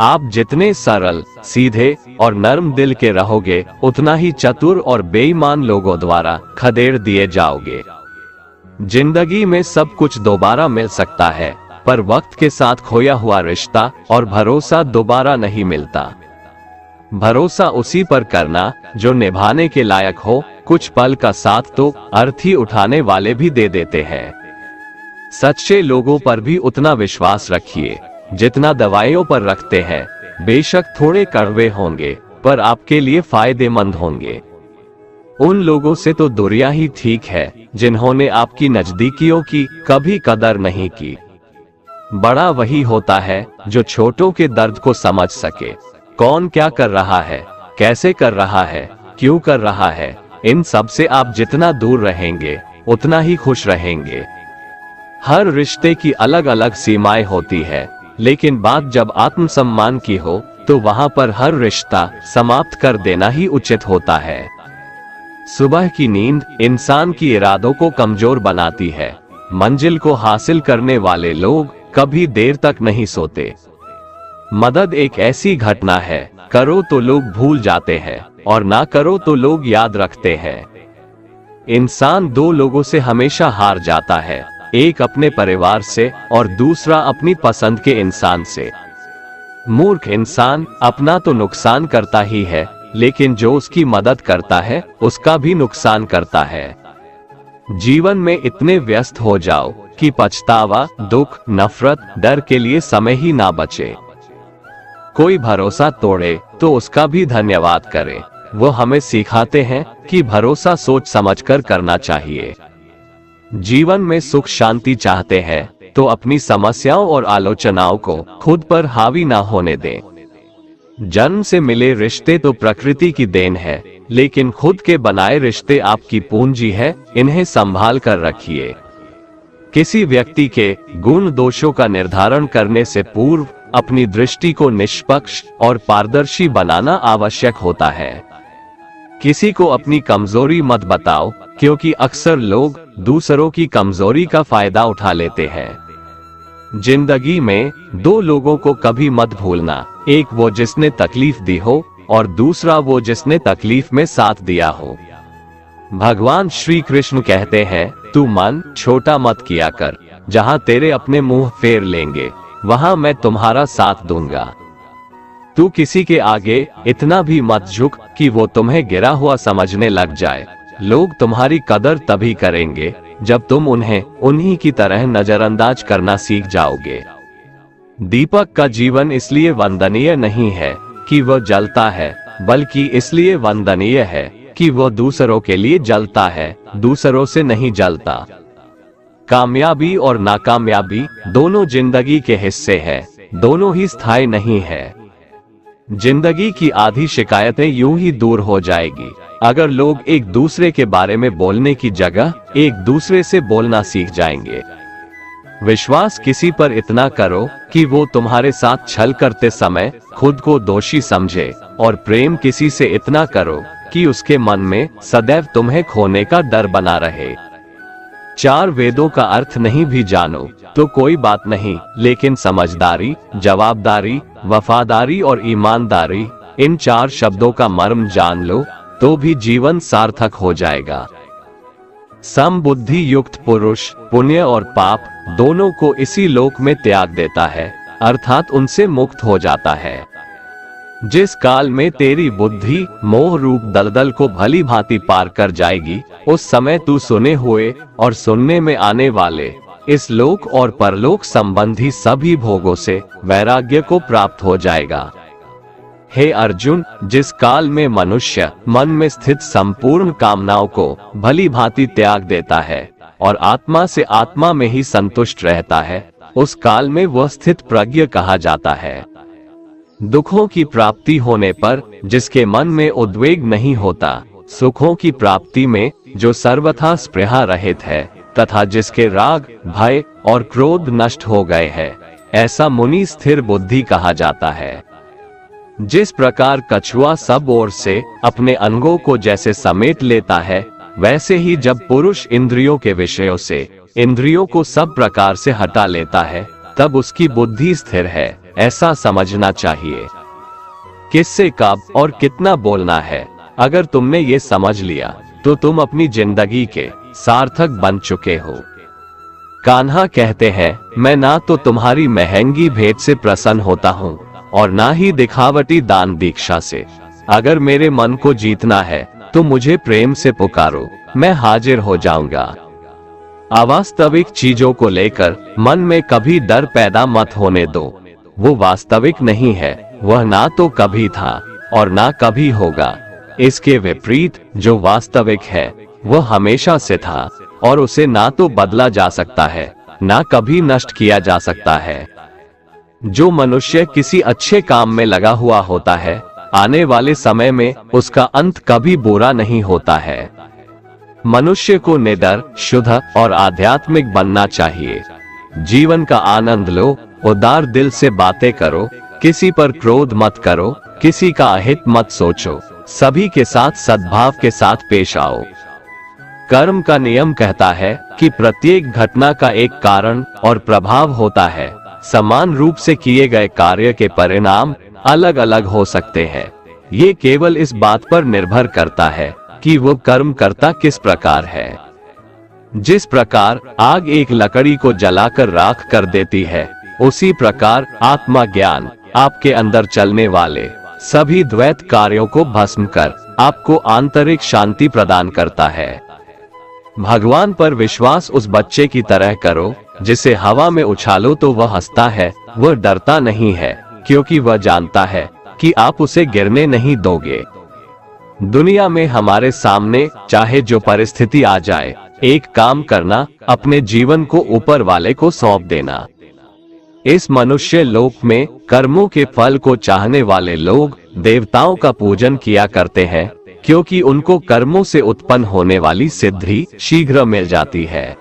आप जितने सरल, सीधे और नर्म दिल के रहोगे, उतना ही चतुर और बेईमान लोगों द्वारा खदेड़ दिए जाओगे। जिंदगी में सब कुछ दोबारा मिल सकता है, पर वक्त के साथ खोया हुआ रिश्ता और भरोसा दोबारा नहीं मिलता। भरोसा उसी पर करना जो निभाने के लायक हो। कुछ पल का साथ तो अर्थी उठाने वाले भी दे देते हैं। सच्चे लोगों पर भी उतना विश्वास रखिए जितना दवाइयों पर रखते हैं। बेशक थोड़े कड़वे होंगे पर आपके लिए फायदेमंद होंगे। उन लोगों से तो दूरियां ही ठीक है जिन्होंने आपकी नजदीकियों की कभी कदर नहीं की। बड़ा वही होता है जो छोटों के दर्द को समझ सके। कौन क्या कर रहा है, कैसे कर रहा है, क्यों कर रहा है, इन सब से आप जितना दूर रहेंगे उतना ही खुश रहेंगे। हर रिश्ते की अलग अलग सीमाएं होती है, लेकिन बात जब आत्मसम्मान की हो तो वहां पर हर रिश्ता समाप्त कर देना ही उचित होता है। सुबह की नींद इंसान की इरादों को कमजोर बनाती है। मंजिल को हासिल करने वाले लोग कभी देर तक नहीं सोते। मदद एक ऐसी घटना है, करो तो लोग भूल जाते हैं और ना करो तो लोग याद रखते हैं। इंसान दो लोगों से हमेशा हार जाता है, एक अपने परिवार से और दूसरा अपनी पसंद के इंसान से। मूर्ख इंसान अपना तो नुकसान करता ही है, लेकिन जो उसकी मदद करता है उसका भी नुकसान करता है। जीवन में इतने व्यस्त हो जाओ कि पछतावा, दुख, नफरत, डर के लिए समय ही ना बचे। कोई भरोसा तोड़े तो उसका भी धन्यवाद करें। वो हमें सिखाते हैं कि भरोसा सोच समझकर करना चाहिए। जीवन में सुख शांति चाहते हैं तो अपनी समस्याओं और आलोचनाओं को खुद पर हावी ना होने दें। जन्म से मिले रिश्ते तो प्रकृति की देन है, लेकिन खुद के बनाए रिश्ते आपकी पूंजी है, इन्हें संभाल कर रखिए। किसी व्यक्ति के गुण दोषों का निर्धारण करने से पूर्व अपनी दृष्टि को निष्पक्ष और पारदर्शी बनाना आवश्यक होता है। किसी को अपनी कमजोरी मत बताओ, क्योंकि अक्सर लोग दूसरों की कमजोरी का फायदा उठा लेते हैं। जिंदगी में दो लोगों को कभी मत भूलना, एक वो जिसने तकलीफ दी हो और दूसरा वो जिसने तकलीफ में साथ दिया हो। भगवान श्री कृष्ण कहते हैं, तू मन छोटा मत किया कर, जहां तेरे अपने मुंह फेर लेंगे वहां मैं तुम्हारा साथ दूंगा। तू किसी के आगे इतना भी मत झुक कि वो तुम्हें गिरा हुआ समझने लग जाए। लोग तुम्हारी कदर तभी करेंगे जब तुम उन्हें उन्हीं की तरह नजरअंदाज करना सीख जाओगे। दीपक का जीवन इसलिए वंदनीय नहीं है कि वह जलता है, बल्कि इसलिए वंदनीय है कि वह दूसरों के लिए जलता है, दूसरों से नहीं जलता। कामयाबी और नाकामयाबी दोनों जिंदगी के हिस्से हैं, दोनों ही स्थायी नहीं है। जिंदगी की आधी शिकायतें यूं ही दूर हो जाएगी अगर लोग एक दूसरे के बारे में बोलने की जगह एक दूसरे से बोलना सीख जाएंगे। विश्वास किसी पर इतना करो कि वो तुम्हारे साथ छल करते समय खुद को दोषी समझे, और प्रेम किसी से इतना करो कि उसके मन में सदैव तुम्हें खोने का डर बना रहे। चार वेदों का अर्थ नहीं भी जानो तो कोई बात नहीं, लेकिन समझदारी, जवाबदारी, वफादारी और ईमानदारी, इन चार शब्दों का मर्म जान लो तो भी जीवन सार्थक हो जाएगा। समबुद्धि युक्त पुरुष पुण्य और पाप दोनों को इसी लोक में त्याग देता है, अर्थात उनसे मुक्त हो जाता है। जिस काल में तेरी बुद्धि मोह रूप दलदल को भली भांति पार कर जाएगी, उस समय तू सुने हुए और सुनने में आने वाले इस लोक और परलोक संबंधी सभी भोगों से वैराग्य को प्राप्त हो जाएगा। हे अर्जुन, जिस काल में मनुष्य मन में स्थित संपूर्ण कामनाओं को भली भांति त्याग देता है और आत्मा से आत्मा में ही संतुष्ट रहता है, उस काल में वह स्थित प्रज्ञ कहा जाता है। दुखों की प्राप्ति होने पर जिसके मन में उद्वेग नहीं होता, सुखों की प्राप्ति में जो सर्वथा स्पृहा रहित है, तथा जिसके राग, भय और क्रोध नष्ट हो गए हैं, ऐसा मुनि स्थिर बुद्धि कहा जाता है। जिस प्रकार कछुआ सब ओर से अपने अंगों को जैसे समेट लेता है, वैसे ही जब पुरुष इंद्रियों के विषयों से इंद्रियों को सब प्रकार से हटा लेता है, तब उसकी बुद्धि स्थिर है, ऐसा समझना चाहिए। किससे कब और कितना बोलना है, अगर तुमने ये समझ लिया तो तुम अपनी जिंदगी के सार्थक बन चुके हो। कान्हा कहते हैं, मैं ना तो तुम्हारी महंगी भेंट से प्रसन्न होता हूँ और ना ही दिखावटी दान दीक्षा से। अगर मेरे मन को जीतना है तो मुझे प्रेम से पुकारो, मैं हाजिर हो जाऊंगा। अवास्तविक चीजों को लेकर मन में कभी डर पैदा मत होने दो। वो वास्तविक नहीं है, वह ना तो कभी था और ना कभी होगा। इसके विपरीत जो वास्तविक है वह हमेशा से था और उसे ना तो बदला जा सकता है, ना कभी नष्ट किया जा सकता है। जो मनुष्य किसी अच्छे काम में लगा हुआ होता है, आने वाले समय में उसका अंत कभी बुरा नहीं होता है। मनुष्य को निडर, शुद्ध और आध्यात्मिक बनना चाहिए। जीवन का आनंद लो, उदार दिल से बातें करो, किसी पर क्रोध मत करो, किसी का अहित मत सोचो, सभी के साथ सद्भाव के साथ पेश आओ। कर्म का नियम कहता है कि प्रत्येक घटना का एक कारण और प्रभाव होता है। समान रूप से किए गए कार्य के परिणाम अलग अलग हो सकते हैं। ये केवल इस बात पर निर्भर करता है कि वो कर्म करता किस प्रकार है। जिस प्रकार आग एक लकड़ी को जलाकर राख कर देती है, उसी प्रकार आत्मा ज्ञान आपके अंदर चलने वाले सभी द्वैत कार्यों को भस्म कर आपको आंतरिक शांति प्रदान करता है। भगवान पर विश्वास उस बच्चे की तरह करो जिसे हवा में उछालो तो वह हंसता है, वह डरता नहीं है, क्योंकि वह जानता है कि आप उसे गिरने नहीं दोगे। दुनिया में हमारे सामने चाहे जो परिस्थिति आ जाए, एक काम करना, अपने जीवन को ऊपर वाले को सौंप देना। इस मनुष्य लोक में कर्मों के फल को चाहने वाले लोग देवताओं का पूजन किया करते हैं, क्योंकि उनको कर्मों से उत्पन्न होने वाली सिद्धि शीघ्र मिल जाती है।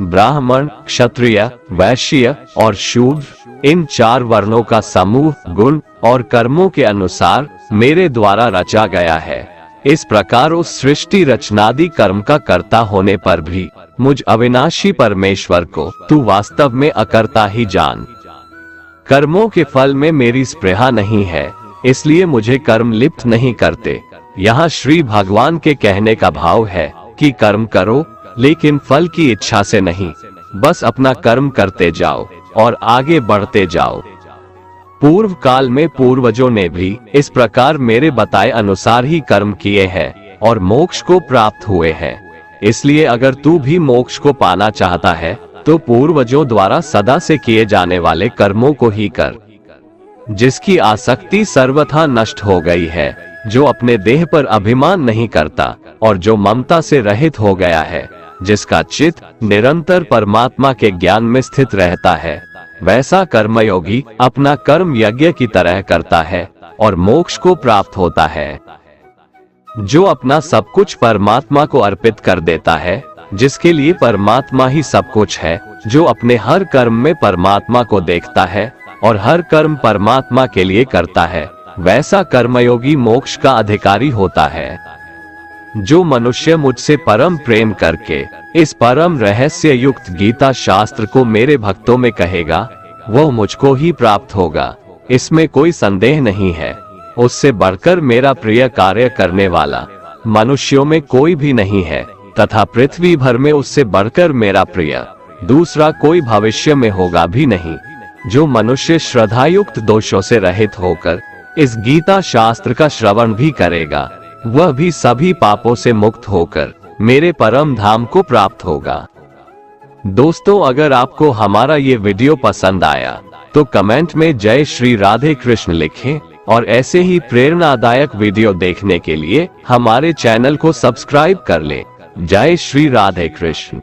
ब्राह्मण, क्षत्रिय, वैश्य और शूद्र, इन 4 वर्णों का समूह गुण और कर्मों के अनुसार मेरे द्वारा रचा गया है। इस प्रकार उस सृष्टि रचनादि कर्म का कर्ता होने पर भी मुझ अविनाशी परमेश्वर को तू वास्तव में अकर्ता ही जान। कर्मों के फल में मेरी स्पृहा नहीं है, इसलिए मुझे कर्म लिप्त नहीं करते। यहाँ श्री भगवान के कहने का भाव है कि कर्म करो, लेकिन फल की इच्छा से नहीं, बस अपना कर्म करते जाओ और आगे बढ़ते जाओ। पूर्व काल में पूर्वजों ने भी इस प्रकार मेरे बताए अनुसार ही कर्म किए हैं और मोक्ष को प्राप्त हुए हैं। इसलिए अगर तू भी मोक्ष को पाना चाहता है तो पूर्वजों द्वारा सदा से किए जाने वाले कर्मों को ही कर। जिसकी आसक्ति सर्वथा नष्ट हो गई है, जो अपने देह पर अभिमान नहीं करता और जो ममता से रहित हो गया है, जिसका चित्त निरंतर परमात्मा के ज्ञान में स्थित रहता है, वैसा कर्मयोगी अपना कर्म यज्ञ की तरह करता है और मोक्ष को प्राप्त होता है। जो अपना सब कुछ परमात्मा को अर्पित कर देता है, जिसके लिए परमात्मा ही सब कुछ है, जो अपने हर कर्म में परमात्मा को देखता है और हर कर्म परमात्मा के लिए करता है, वैसा कर्मयोगी मोक्ष का अधिकारी होता है। जो मनुष्य मुझसे परम प्रेम करके इस परम रहस्य युक्त गीता शास्त्र को मेरे भक्तों में कहेगा, वह मुझको ही प्राप्त होगा, इसमें कोई संदेह नहीं है। उससे बढ़कर मेरा प्रिय कार्य करने वाला मनुष्यों में कोई भी नहीं है, तथा पृथ्वी भर में उससे बढ़कर मेरा प्रिय दूसरा कोई भविष्य में होगा भी नहीं। जो मनुष्य श्रद्धायुक्त दोषों से रहित होकर इस गीता शास्त्र का श्रवण भी करेगा, वह भी सभी पापों से मुक्त होकर मेरे परम धाम को प्राप्त होगा। दोस्तों, अगर आपको हमारा ये वीडियो पसंद आया तो कमेंट में जय श्री राधे कृष्ण लिखें और ऐसे ही प्रेरणादायक वीडियो देखने के लिए हमारे चैनल को सब्सक्राइब कर लें। जय श्री राधे कृष्ण।